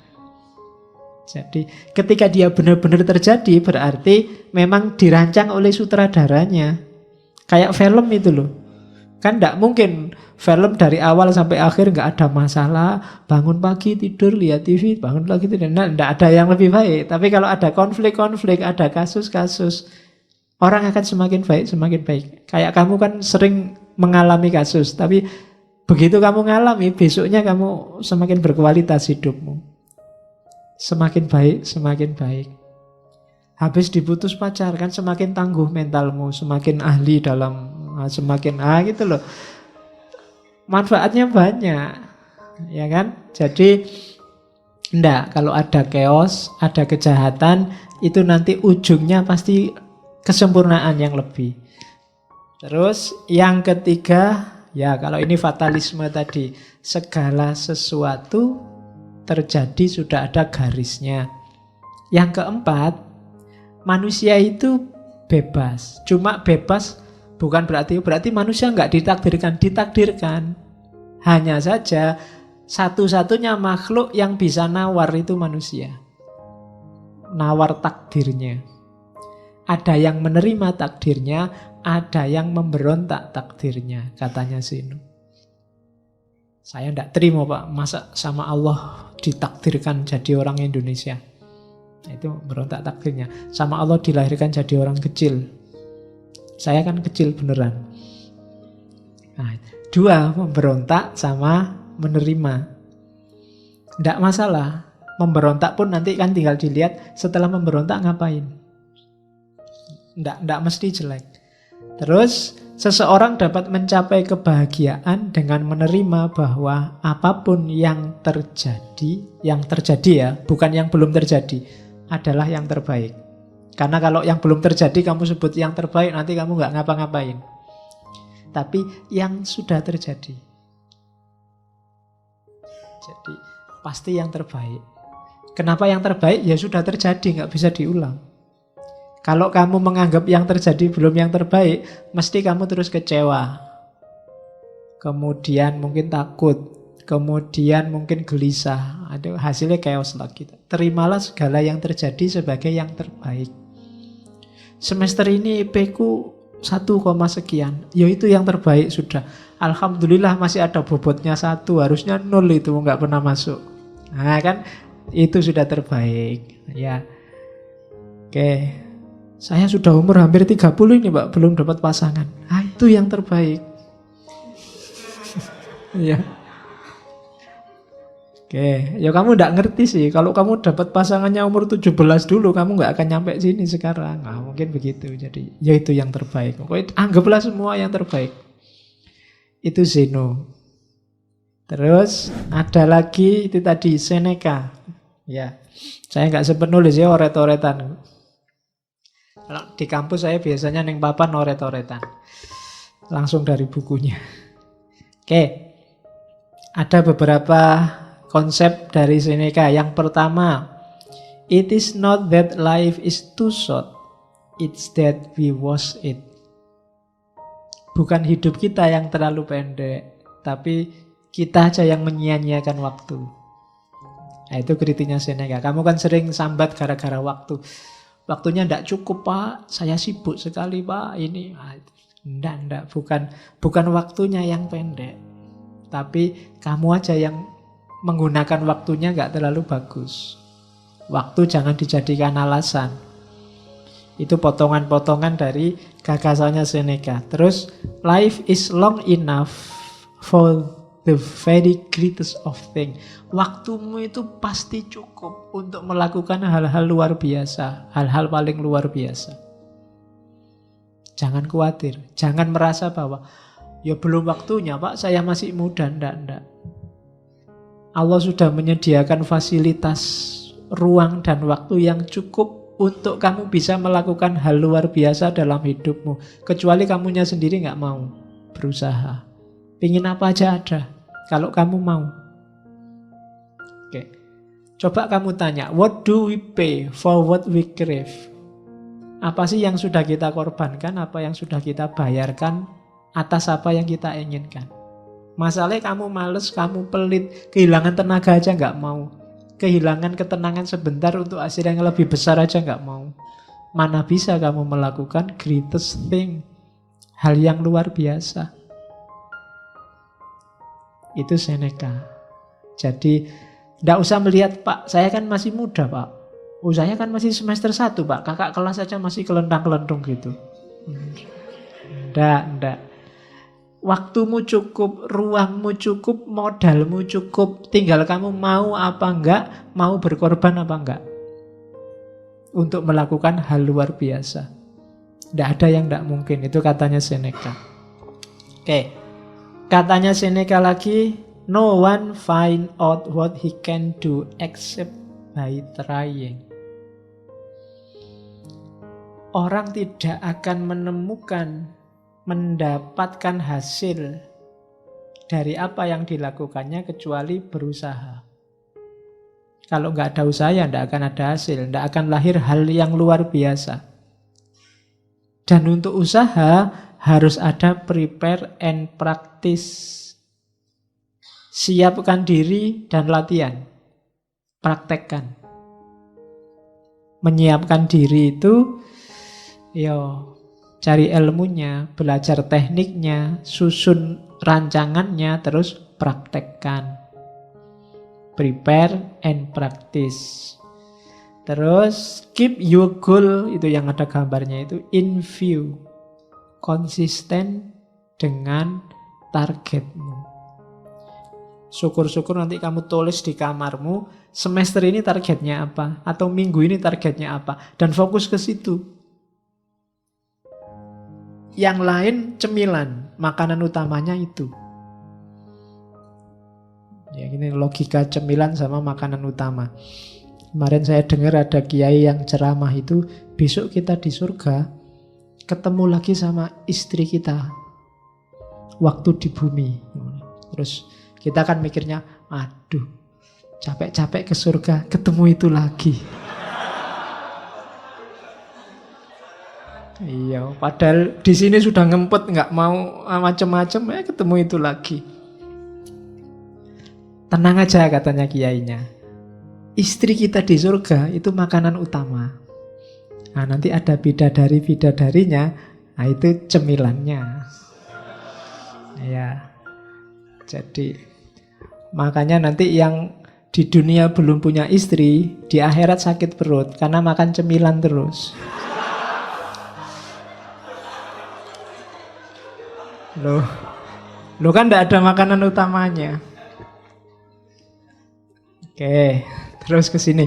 Jadi ketika dia benar-benar terjadi, berarti memang dirancang oleh sutradaranya. Kayak film itu loh. Kan tidak mungkin film dari awal sampai akhir nggak ada masalah. Bangun pagi tidur lihat TV, bangun lagi tidur. Nah, tidak ada yang lebih baik. Tapi kalau ada konflik-konflik, ada kasus-kasus, orang akan semakin baik, semakin baik. Kayak kamu kan sering mengalami kasus, tapi Begitu kamu ngalami, besoknya kamu semakin berkualitas hidupmu. Semakin baik, semakin baik. Habis diputus pacar kan semakin tangguh mentalmu, semakin ahli dalam, semakin gitu loh. Manfaatnya banyak, ya kan? Jadi enggak, kalau ada chaos, ada kejahatan, itu nanti ujungnya pasti kesempurnaan yang lebih. Terus yang ketiga, ya kalau ini fatalisme tadi, segala sesuatu terjadi sudah ada garisnya. Yang keempat, manusia itu bebas. Cuma bebas bukan berarti manusia nggak ditakdirkan. Hanya saja satu-satunya makhluk yang bisa nawar itu manusia. Nawar takdirnya. Ada yang menerima takdirnya, ada yang memberontak takdirnya, katanya Zeno. Saya tidak terima Pak, masa sama Allah ditakdirkan jadi orang Indonesia. Itu berontak takdirnya. Sama Allah dilahirkan jadi orang kecil. Saya kan kecil beneran. Nah, dua, memberontak sama menerima. Tidak masalah. Memberontak pun nanti kan tinggal dilihat setelah memberontak ngapain. Tidak mesti jelek. Terus seseorang dapat mencapai kebahagiaan dengan menerima bahwa apapun yang terjadi ya, bukan yang belum terjadi, adalah yang terbaik. Karena kalau yang belum terjadi kamu sebut yang terbaik, nanti kamu nggak ngapa-ngapain. Tapi yang sudah terjadi, jadi pasti yang terbaik. Kenapa yang terbaik? Ya sudah terjadi, nggak bisa diulang. Kalau kamu menganggap yang terjadi belum yang terbaik, mesti kamu terus kecewa. Kemudian mungkin takut. Kemudian mungkin gelisah. Aduh, hasilnya chaos lagi. Terimalah segala yang terjadi sebagai yang terbaik. Semester ini IP ku 1, sekian. Ya itu yang terbaik sudah. Alhamdulillah masih ada bobotnya 1. Harusnya 0 itu nggak pernah masuk. Nah kan itu sudah terbaik. Ya. Oke. Saya sudah umur hampir 30 ini Pak, belum dapat pasangan. Itu yang terbaik. Ya. Oke, ya kamu nggak ngerti sih. Kalau kamu dapat pasangannya umur 17 dulu, kamu nggak akan nyampe sini sekarang. Mungkin begitu. Jadi, ya itu yang terbaik. Pokoknya anggaplah semua yang terbaik. Itu Zeno. Terus ada lagi itu tadi Seneca. Ya, saya nggak sempat nulis ya oret-oretan. Kalau di kampus saya biasanya neng papan oret-oretan. Langsung dari bukunya. Oke. Ada beberapa konsep dari Seneca. Yang pertama, it is not that life is too short, it's that we waste it. Bukan hidup kita yang terlalu pendek, tapi kita aja yang menyia-nyiakan waktu. Nah, itu kritiknya Seneca. Kamu kan sering sambat gara-gara waktu. Waktunya tidak cukup Pak, saya sibuk sekali Pak. Ini enggak, bukan waktunya yang pendek, tapi kamu aja yang menggunakan waktunya nggak terlalu bagus. Waktu jangan dijadikan alasan. Itu potongan-potongan dari gagasannya Seneca. Terus life is long enough for the very greatest of things. Waktumu itu pasti cukup untuk melakukan hal-hal luar biasa, hal-hal paling luar biasa. Jangan khawatir, jangan merasa bahwa ya belum waktunya Pak, saya masih muda. Enggak. Allah sudah menyediakan fasilitas ruang dan waktu yang cukup untuk kamu bisa melakukan hal luar biasa dalam hidupmu. Kecuali kamunya sendiri nggak mau berusaha. Pingin apa aja ada, kalau kamu mau. Oke. Coba kamu tanya, what do we pay for what we crave? Apa sih yang sudah kita korbankan, apa yang sudah kita bayarkan atas apa yang kita inginkan? Masalahnya kamu males, kamu pelit, kehilangan tenaga aja nggak mau. Kehilangan ketenangan sebentar untuk hasil yang lebih besar aja nggak mau. Mana bisa kamu melakukan greatest thing, hal yang luar biasa. Itu Seneca. Jadi tidak usah melihat Pak, saya kan masih muda Pak. Saya kan masih semester 1 Pak. Kakak kelas saja masih kelentang-kelentung gitu. Enggak. Waktumu cukup, ruangmu cukup, modalmu cukup. Tinggal kamu mau apa enggak, mau berkorban apa enggak untuk melakukan hal luar biasa. Tidak ada yang tidak mungkin. Itu katanya Seneca. Oke. Katanya Seneca lagi, no one find out what he can do except by trying. Orang tidak akan mendapatkan hasil dari apa yang dilakukannya kecuali berusaha. Kalau nggak ada usaha ya nggak akan ada hasil, nggak akan lahir hal yang luar biasa. Dan untuk usaha harus ada prepare and practice. Siapkan diri dan latihan. Praktekkan. Menyiapkan diri itu cari ilmunya, belajar tekniknya, susun rancangannya, terus praktekkan. Prepare and practice. Terus keep your goal, itu yang ada gambarnya itu, in view. Konsisten dengan targetmu. Syukur-syukur nanti kamu tulis di kamarmu, semester ini targetnya apa, atau minggu ini targetnya apa, dan fokus ke situ. Yang lain cemilan, makanan utamanya itu. Ya ini logika cemilan sama makanan utama. Kemarin saya dengar ada kiai yang ceramah itu, besok kita di surga ketemu lagi sama istri kita waktu di bumi. Terus kita kan mikirnya, aduh, capek-capek ke surga, ketemu itu lagi. Iya, padahal di sini sudah ngempet, nggak mau macam-macam, ketemu itu lagi. Tenang aja katanya kiainya. Istri kita di surga itu makanan utama. Nah, nanti ada bidadari-bidadarinya, nah itu cemilannya. Ya. Jadi makanya nanti yang di dunia belum punya istri, di akhirat sakit perut karena makan cemilan terus. Loh kan tidak ada makanan utamanya. Oke, terus ke sini.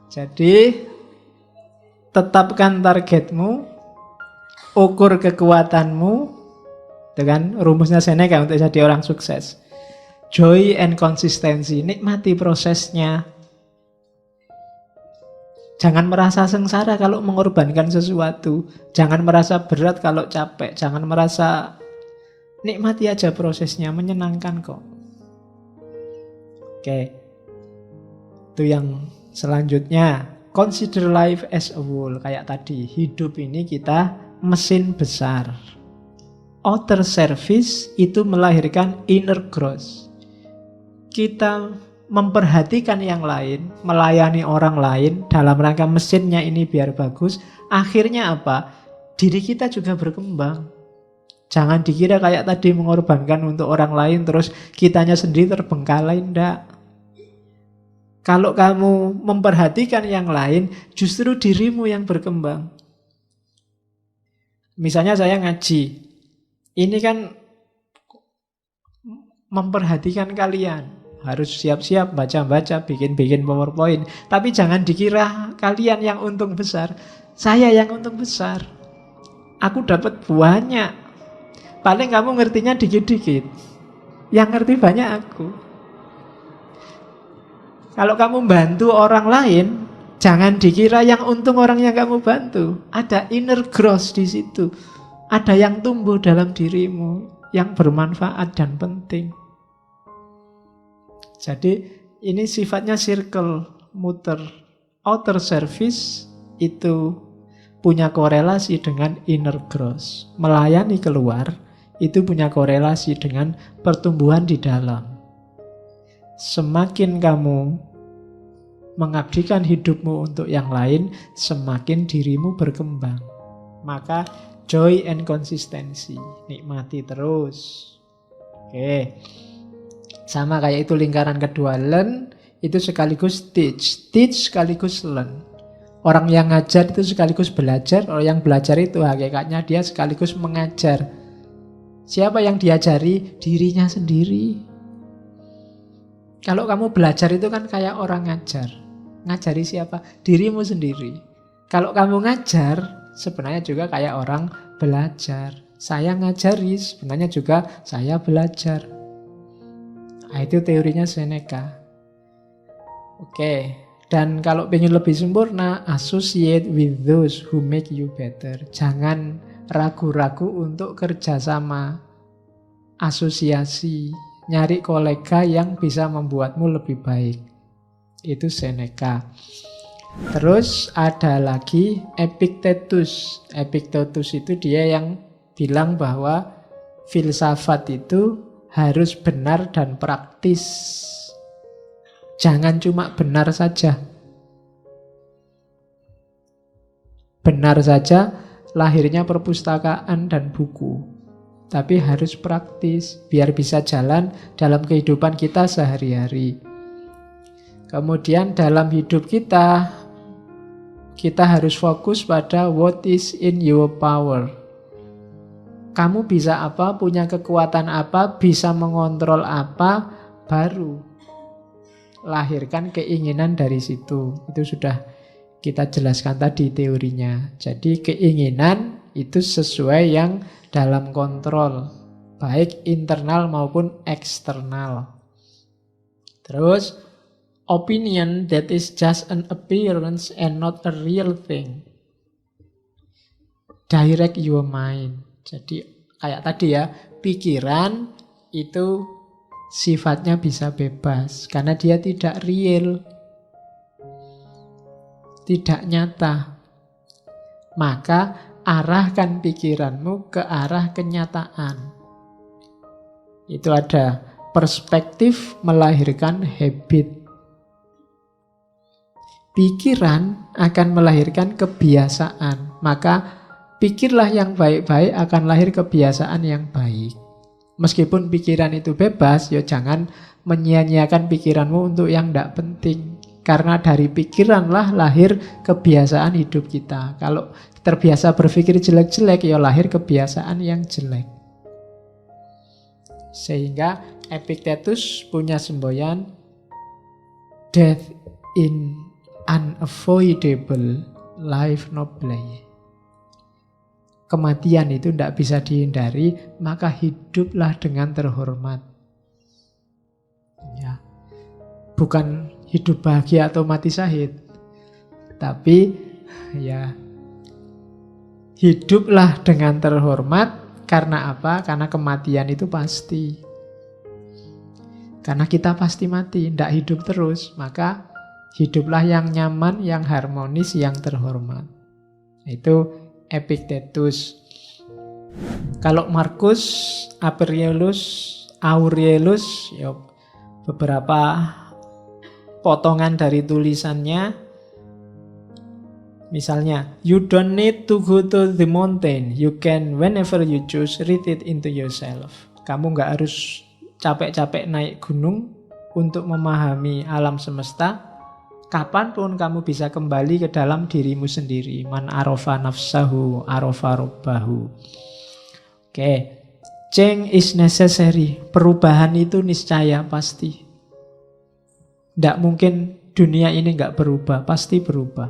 Jadi tetapkan targetmu, ukur kekuatanmu, itu kan rumusnya Seneca untuk jadi orang sukses. Joy and konsistensi, nikmati prosesnya. Jangan merasa sengsara kalau mengorbankan sesuatu. Jangan merasa berat kalau capek. Jangan merasa, nikmati aja prosesnya, menyenangkan kok. Oke. Itu yang selanjutnya. Consider life as a whole. Kayak tadi, hidup ini kita mesin besar. Outer service itu melahirkan inner growth. Kita memperhatikan yang lain, melayani orang lain dalam rangka mesinnya ini biar bagus. Akhirnya apa? Diri kita juga berkembang. Jangan dikira kayak tadi mengorbankan untuk orang lain terus kitanya sendiri terbengkalai, enggak. Kalau kamu memperhatikan yang lain, justru dirimu yang berkembang. Misalnya saya ngaji, ini kan memperhatikan kalian. Harus siap-siap baca-baca, bikin-bikin PowerPoint. Tapi jangan dikira kalian yang untung besar. Saya yang untung besar. Aku dapat banyak. Paling kamu ngertinya dikit-dikit. Yang ngerti banyak aku. Kalau kamu bantu orang lain, jangan dikira yang untung orang yang kamu bantu. Ada inner growth di situ. Ada yang tumbuh dalam dirimu, yang bermanfaat dan penting. Jadi ini sifatnya circle, muter. Outer service itu punya korelasi dengan inner growth. Melayani keluar itu punya korelasi dengan pertumbuhan di dalam. Semakin kamu mengabdikan hidupmu untuk yang lain, semakin dirimu berkembang. Maka joy and konsistensi, nikmati terus. Oke. Sama kayak itu lingkaran kedua, learn itu sekaligus teach, teach sekaligus learn. Orang yang ngajar itu sekaligus belajar, orang yang belajar itu hakikatnya dia sekaligus mengajar. Siapa yang diajari? Dirinya sendiri. Kalau kamu belajar itu kan kayak orang ngajar. Ngajari siapa? Dirimu sendiri. Kalau kamu ngajar, sebenarnya juga kayak orang belajar. Saya ngajari, sebenarnya juga saya belajar. Nah, itu teorinya Seneca. Oke, dan kalau pengen lebih sempurna, associate with those who make you better. Jangan ragu-ragu untuk kerjasama, asosiasi, nyari kolega yang bisa membuatmu lebih baik. Itu Seneca. Terus ada lagi Epictetus. Epictetus itu dia yang bilang bahwa filsafat itu harus benar dan praktis. Jangan cuma benar saja. Benar saja lahirnya perpustakaan dan buku. Tapi harus praktis, biar bisa jalan dalam kehidupan kita sehari-hari. Kemudian dalam hidup kita harus fokus pada what is in your power. Kamu bisa apa, punya kekuatan apa, bisa mengontrol apa, baru lahirkan keinginan dari situ. Itu sudah kita jelaskan tadi teorinya. Jadi keinginan itu sesuai yang dalam kontrol, baik internal maupun eksternal. Terus, opinion that is just an appearance and not a real thing. Direct your mind. Jadi kayak tadi ya, pikiran itu sifatnya bisa bebas karena dia tidak real, tidak nyata. Maka arahkan pikiranmu ke arah kenyataan. Itu ada perspektif melahirkan habit. Pikiran akan melahirkan kebiasaan. Maka pikirlah yang baik-baik, akan lahir kebiasaan yang baik. Meskipun pikiran itu bebas, ya jangan menyia-nyiakan pikiranmu untuk yang tidak penting. Karena dari pikiranlah lahir kebiasaan hidup kita. Kalau terbiasa berpikir jelek-jelek, ya lahir kebiasaan yang jelek. Sehingga Epictetus punya semboyan, death in unavoidable, life noble. Kematian itu tidak bisa dihindari, maka hiduplah dengan terhormat. Ya. Bukan hidup bahagia atau mati syahid, tapi ya hiduplah dengan terhormat. Karena apa? Karena kematian itu pasti. Karena kita pasti mati, tidak hidup terus. Maka hiduplah yang nyaman, yang harmonis, yang terhormat. Itu Epictetus. Kalau Marcus Aurelius, ya beberapa potongan dari tulisannya. Misalnya, you don't need to go to the mountain. You can, whenever you choose, read it into yourself. Kamu nggak harus capek-capek naik gunung untuk memahami alam semesta. Kapanpun kamu bisa kembali ke dalam dirimu sendiri. Man arofa nafsahu, arofa robbahu. Oke. Change is necessary. Perubahan itu niscaya, pasti. Tidak mungkin dunia ini nggak berubah. Pasti berubah.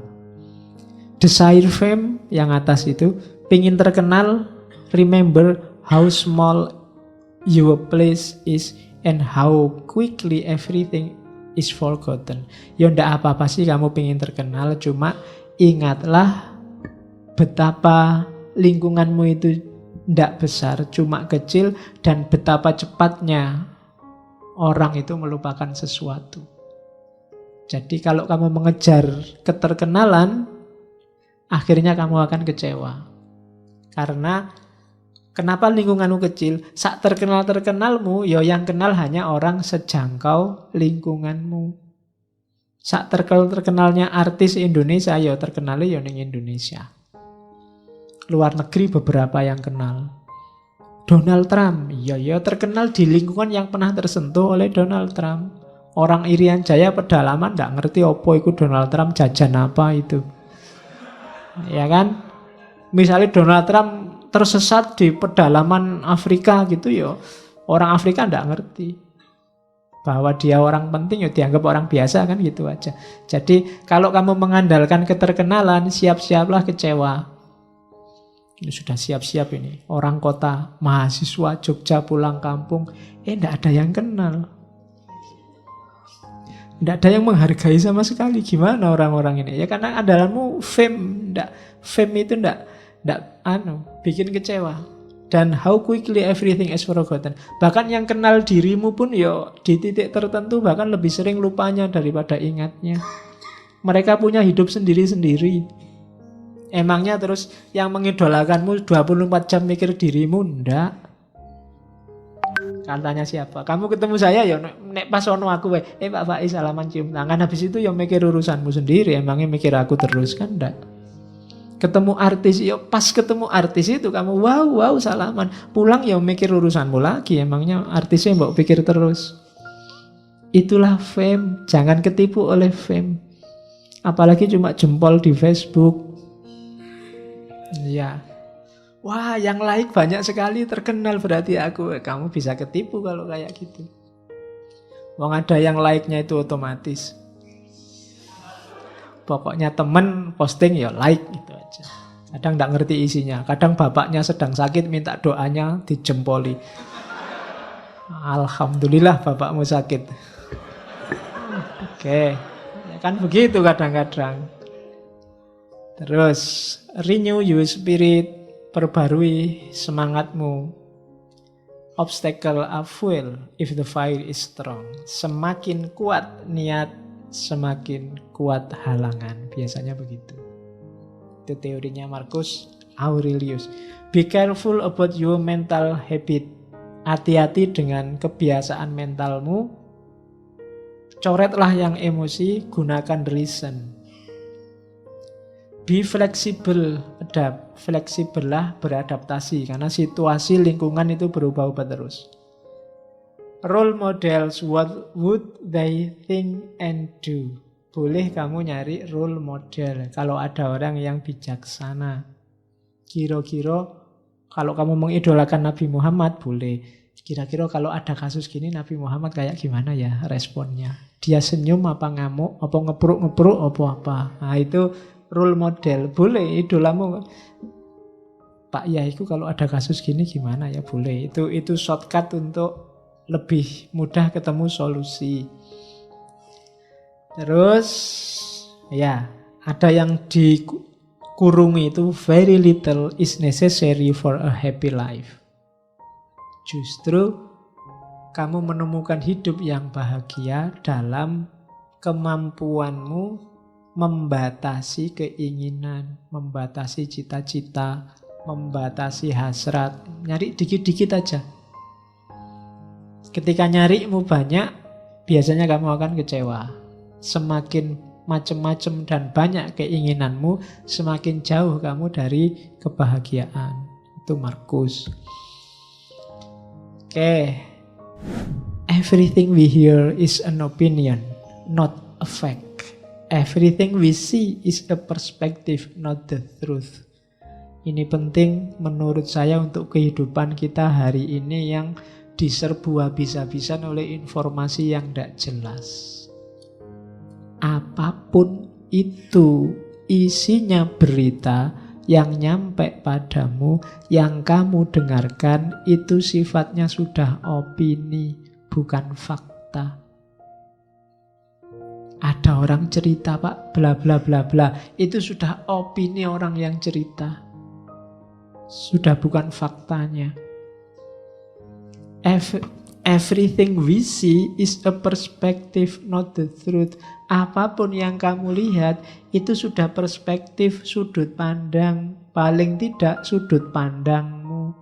Desire fame, yang atas itu. Pingin terkenal, remember how small your place is and how quickly everything is forgotten. Ya ndak apa-apa sih kamu pengen terkenal, cuma ingatlah betapa lingkunganmu itu ndak besar, cuma kecil, dan betapa cepatnya orang itu melupakan sesuatu. Jadi kalau kamu mengejar keterkenalan, akhirnya kamu akan kecewa. Karena kenapa lingkunganmu kecil? Sak terkenalmu, ya yang kenal hanya orang sejangkau lingkunganmu. Sak terkenalnya artis Indonesia, ya terkenalnya ya ning Indonesia. Luar negeri beberapa yang kenal. Donald Trump, ya terkenal di lingkungan yang pernah tersentuh oleh Donald Trump. Orang Irian Jaya pedalaman nggak ngerti opo itu Donald Trump, jajan apa itu. Ya kan? Misalnya Donald Trump tersesat di pedalaman Afrika gitu ya, orang Afrika ndak ngerti bahwa dia orang penting, ya dianggap orang biasa kan gitu aja. Jadi kalau kamu mengandalkan keterkenalan, siap-siaplah kecewa. Ini sudah siap-siap ini, orang kota, mahasiswa Jogja pulang kampung, ndak ada yang kenal. Ndak ada yang menghargai sama sekali. Gimana orang-orang ini? Ya karena andalanmu fame, fame itu ndak bikin kecewa. Dan how quickly everything is forgotten. Bahkan yang kenal dirimu pun ya di titik tertentu bahkan lebih sering lupanya daripada ingatnya. Mereka punya hidup sendiri-sendiri. Emangnya terus yang mengidolakanmu 24 jam mikir dirimu? Ndak. Katanya siapa? Kamu ketemu saya ya nek pas ono aku Pak Faiz salaman cium tangan, habis itu ya mikir urusanmu sendiri. Emangnya mikir aku terus kan? Ndak. Ketemu artis, ya pas ketemu artis itu kamu wow salaman, pulang ya mikir urusanmu lagi. Emangnya artisnya mbok pikir terus. Itulah fame. Jangan ketipu oleh fame, apalagi cuma jempol di Facebook. Ya, wah yang like banyak sekali, terkenal berarti aku. Kamu bisa ketipu kalau kayak gitu. Wong ada yang like-nya itu otomatis. Pokoknya temen posting ya like gitu aja. Kadang nggak ngerti isinya. Kadang bapaknya sedang sakit minta doanya dijempoli. Alhamdulillah bapakmu sakit. Oke, ya kan begitu kadang-kadang. Terus renew your spirit, perbarui semangatmu. Obstacle are fuel if the fire is strong. Semakin kuat niat, semakin kuat halangan. Biasanya begitu. Itu teorinya Marcus Aurelius. Be careful about your mental habit. Hati-hati dengan kebiasaan mentalmu. Coretlah yang emosi, gunakan reason. Be flexible, adapt. Fleksibel lah, beradaptasi. Karena situasi lingkungan itu berubah-ubah terus. Role models, what would they think and do? Boleh kamu nyari role model kalau ada orang yang bijaksana. Kira-kira kalau kamu mengidolakan Nabi Muhammad, boleh. Kira-kira kalau ada kasus gini Nabi Muhammad kayak gimana ya responnya? Dia senyum apa ngamuk, apa ngepruk-ngepruk, apa. Nah itu role model. Boleh idolamu. Pak Yaiku kalau ada kasus gini gimana ya? Boleh. Itu shortcut untuk lebih mudah ketemu solusi. Terus ya, ada yang dikurungi itu very little is necessary for a happy life. Justru kamu menemukan hidup yang bahagia dalam kemampuanmu membatasi keinginan, membatasi cita-cita, membatasi hasrat. Nyari dikit-dikit aja. Ketika nyarimu banyak, biasanya kamu akan kecewa. Semakin macam-macam dan banyak keinginanmu, semakin jauh kamu dari kebahagiaan. Itu Marcus. Oke. Everything we hear is an opinion, not a fact. Everything we see is a perspective, not the truth. Ini penting menurut saya untuk kehidupan kita hari ini yang diserbu habis-habisan oleh informasi yang tidak jelas. Apapun itu isinya berita yang nyampe padamu, yang kamu dengarkan, itu sifatnya sudah opini, bukan fakta. Ada orang cerita Pak, bla bla bla bla, itu sudah opini orang yang cerita, sudah bukan faktanya. Everything we see is a perspective, not the truth. Apapun yang kamu lihat itu sudah perspektif, sudut pandang, paling tidak sudut pandangmu,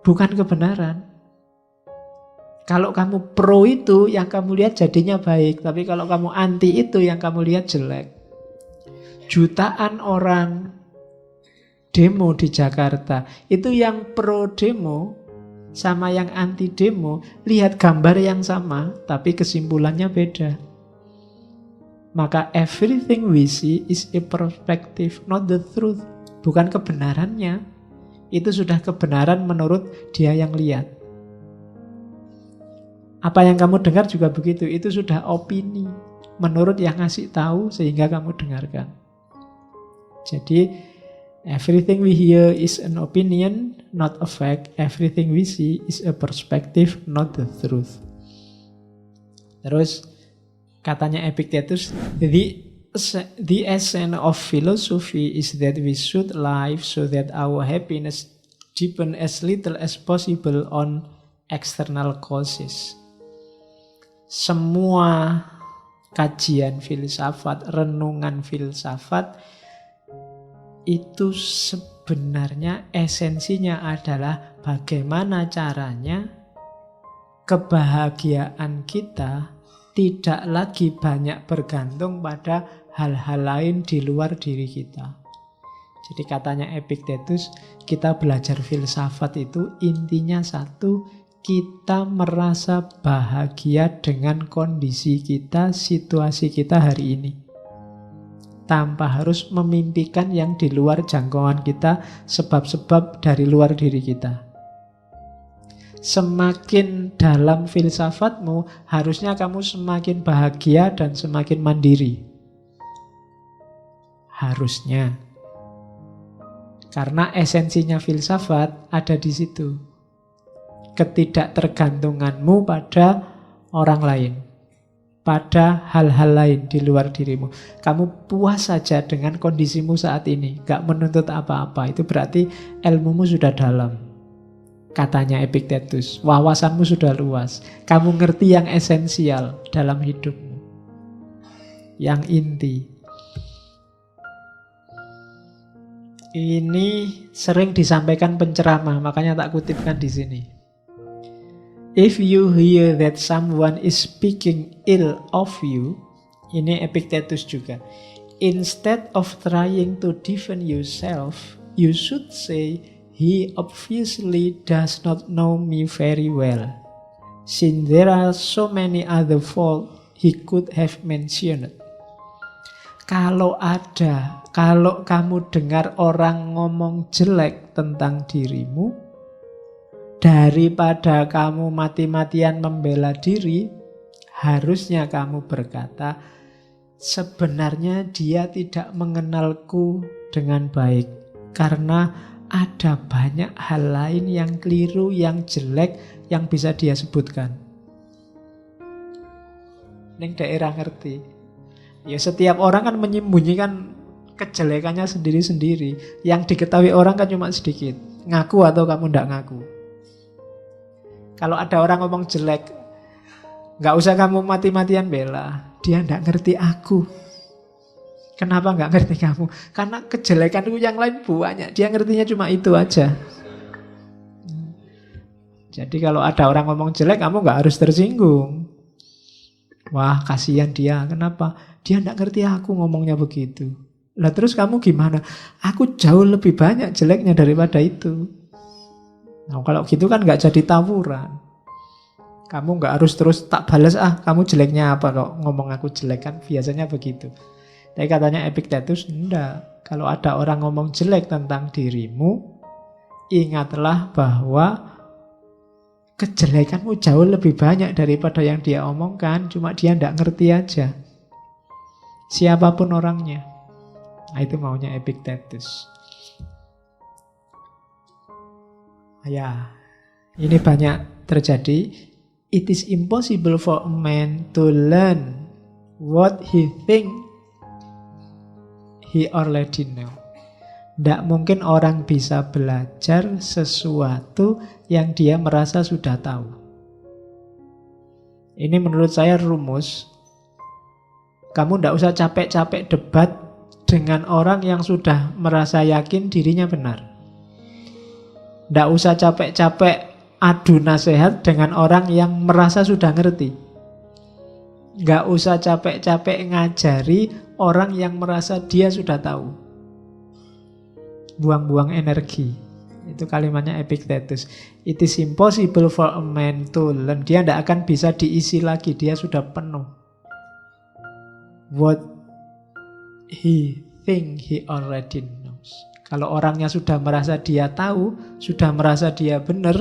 bukan kebenaran. Kalau kamu pro itu, yang kamu lihat jadinya baik. Tapi kalau kamu anti itu, yang kamu lihat jelek. Jutaan orang demo di Jakarta, itu yang pro demo sama yang anti demo lihat gambar yang sama, tapi kesimpulannya beda. Maka everything we see is a perspective, not the truth. bukan kebenarannya. Itu sudah kebenaran menurut dia yang lihat. Apa yang kamu dengar juga begitu, itu sudah opini menurut yang ngasih tahu sehingga kamu dengarkan. Jadi everything we hear is an opinion, not a fact. Everything we see is a perspective, not the truth. Terus katanya Epictetus, the essence of philosophy is that we should live so that our happiness depend as little as possible on external causes. Semua kajian filsafat, renungan filsafat itu sebenarnya esensinya adalah bagaimana caranya kebahagiaan kita tidak lagi banyak bergantung pada hal-hal lain di luar diri kita. Jadi katanya Epictetus, kita belajar filsafat itu intinya satu, kita merasa bahagia dengan kondisi kita, situasi kita hari ini. Tanpa harus memimpikan yang di luar jangkauan kita, sebab-sebab dari luar diri kita. Semakin dalam filsafatmu, harusnya kamu semakin bahagia dan semakin mandiri. Harusnya. Karena esensinya filsafat ada di situ. Ketidaktergantunganmu pada orang lain, pada hal-hal lain di luar dirimu. Kamu puas saja dengan kondisimu saat ini, gak menuntut apa-apa. Itu berarti ilmumu sudah dalam. Katanya Epictetus, wawasanmu sudah luas. Kamu ngerti yang esensial dalam hidupmu, yang inti. Ini sering disampaikan penceramah, makanya tak kutipkan di sini. If you hear that someone is speaking ill of you, ini Epictetus juga. Instead of trying to defend yourself, you should say, he obviously does not know me very well, since there are so many other faults he could have mentioned. Kalau kamu dengar orang ngomong jelek tentang dirimu, daripada kamu mati-matian membela diri, harusnya kamu berkata, sebenarnya dia tidak mengenalku dengan baik, karena ada banyak hal lain yang keliru, yang jelek, yang bisa dia sebutkan. Ning daerah ngerti. Ya setiap orang kan menyembunyikan kejelekannya sendiri-sendiri. Yang diketahui orang kan cuma sedikit. Ngaku atau kamu ndak ngaku. Kalau ada orang ngomong jelek, nggak usah kamu mati-matian bela. Dia ndak ngerti aku. Kenapa nggak ngerti kamu? Karena kejelekanku yang lain banyak. Dia ngertinya cuma itu aja. Jadi kalau ada orang ngomong jelek, kamu nggak harus tersinggung. Wah, kasihan dia. Kenapa? Dia nggak ngerti aku ngomongnya begitu. Lah terus kamu gimana? Aku jauh lebih banyak jeleknya daripada itu. Nah kalau gitu kan nggak jadi tawuran. Kamu nggak harus terus tak balas, kamu jeleknya apa kok ngomong aku jelek, kan biasanya begitu. Tapi katanya Epictetus, enggak. Kalau ada orang ngomong jelek tentang dirimu, ingatlah bahwa kejelekanmu jauh lebih banyak daripada yang dia omongkan. Cuma dia nggak ngerti aja. Siapapun orangnya. Nah, itu maunya Epictetus. Ya, ini banyak terjadi. It is impossible for a man to learn what he think he already know. Tidak mungkin orang bisa belajar sesuatu yang dia merasa sudah tahu. Ini menurut saya rumus. Kamu tidak usah capek-capek debat dengan orang yang sudah merasa yakin dirinya benar. Tidak usah capek-capek adu nasihat dengan orang yang merasa sudah ngerti. Nggak usah capek-capek ngajari orang yang merasa dia sudah tahu. Buang-buang energi. Itu kalimatnya Epictetus. It is impossible for a man to learn. Dia tidak akan bisa diisi lagi. Dia sudah penuh. What he think he already knows. Kalau orangnya sudah merasa dia tahu, sudah merasa dia benar,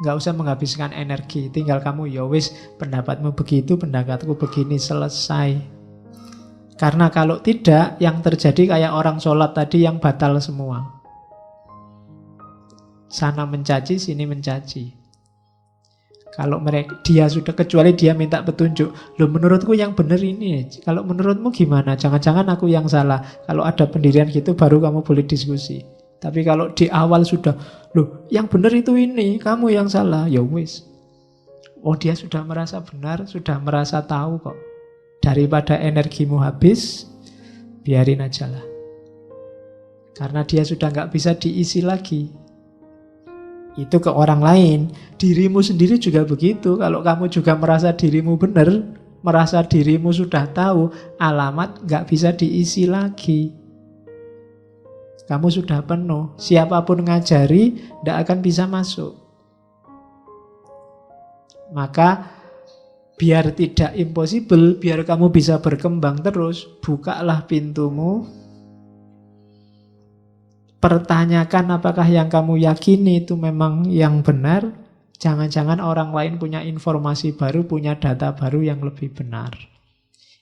nggak usah menghabiskan energi. Tinggal kamu, ya wis, pendapatmu begitu, pendapatku begini, selesai. Karena kalau tidak, yang terjadi kayak orang sholat tadi yang batal semua. Sana mencaci, sini mencaci. Kalau dia sudah, kecuali dia minta petunjuk, loh menurutku yang benar ini, kalau menurutmu gimana? Jangan-jangan aku yang salah. Kalau ada pendirian gitu baru kamu boleh diskusi. Tapi kalau di awal sudah, loh yang benar itu ini, kamu yang salah, ya wis. Oh dia sudah merasa benar, sudah merasa tahu kok. Daripada energimu habis, biarin aja lah. Karena dia sudah nggak bisa diisi lagi. Itu ke orang lain. Dirimu sendiri juga begitu. Kalau kamu juga merasa dirimu benar, merasa dirimu sudah tahu, alamat nggak bisa diisi lagi. Kamu sudah penuh. Siapapun ngajari tidak akan bisa masuk. Maka biar tidak impossible, biar kamu bisa berkembang terus, bukalah pintumu. Pertanyakan apakah yang kamu yakini itu memang yang benar. Jangan-jangan orang lain punya informasi baru, punya data baru yang lebih benar.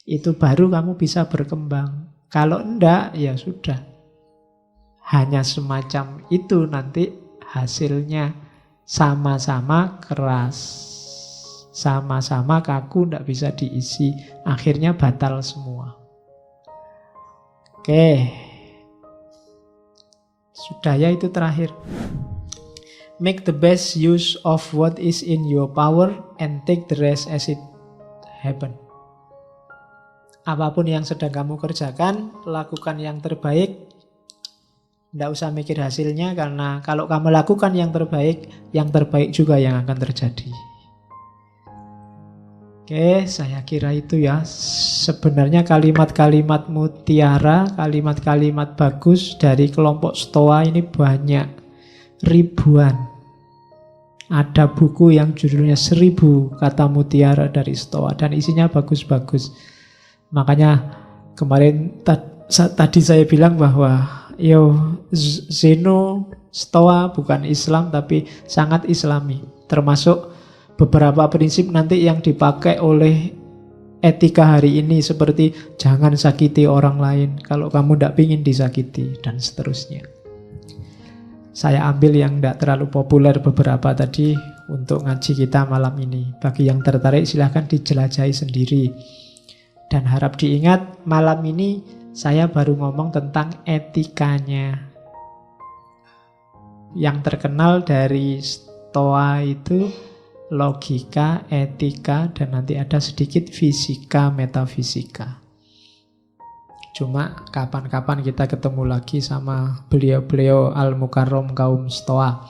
Itu baru kamu bisa berkembang. Kalau enggak, ya sudah. Hanya semacam itu nanti hasilnya. Sama-sama keras, sama-sama kaku, enggak bisa diisi. Akhirnya batal semua. Oke. Sudah ya, itu terakhir. Make the best use of what is in your power and take the rest as it happen. Apapun yang sedang kamu kerjakan, lakukan yang terbaik. Tidak usah mikir hasilnya, karena kalau kamu lakukan yang terbaik juga yang akan terjadi. Oke, saya kira itu ya. Sebenarnya kalimat-kalimat mutiara, kalimat-kalimat bagus dari kelompok Stoa ini banyak, ribuan. Ada buku yang judulnya 1000 kata mutiara dari Stoa dan isinya bagus-bagus. Makanya kemarin tadi saya bilang bahwa Zeno Stoa bukan Islam tapi sangat Islami, termasuk beberapa prinsip nanti yang dipakai oleh etika hari ini, seperti jangan sakiti orang lain kalau kamu tidak ingin disakiti, dan seterusnya. Saya ambil yang tidak terlalu populer beberapa tadi untuk ngaji kita malam ini. Bagi yang tertarik silahkan dijelajahi sendiri. Dan harap diingat, malam ini saya baru ngomong tentang etikanya. Yang terkenal dari Stoa itu logika, etika, dan nanti ada sedikit fisika, metafisika. Cuma kapan-kapan kita ketemu lagi sama beliau-beliau Al-Mukarram kaum Stoa.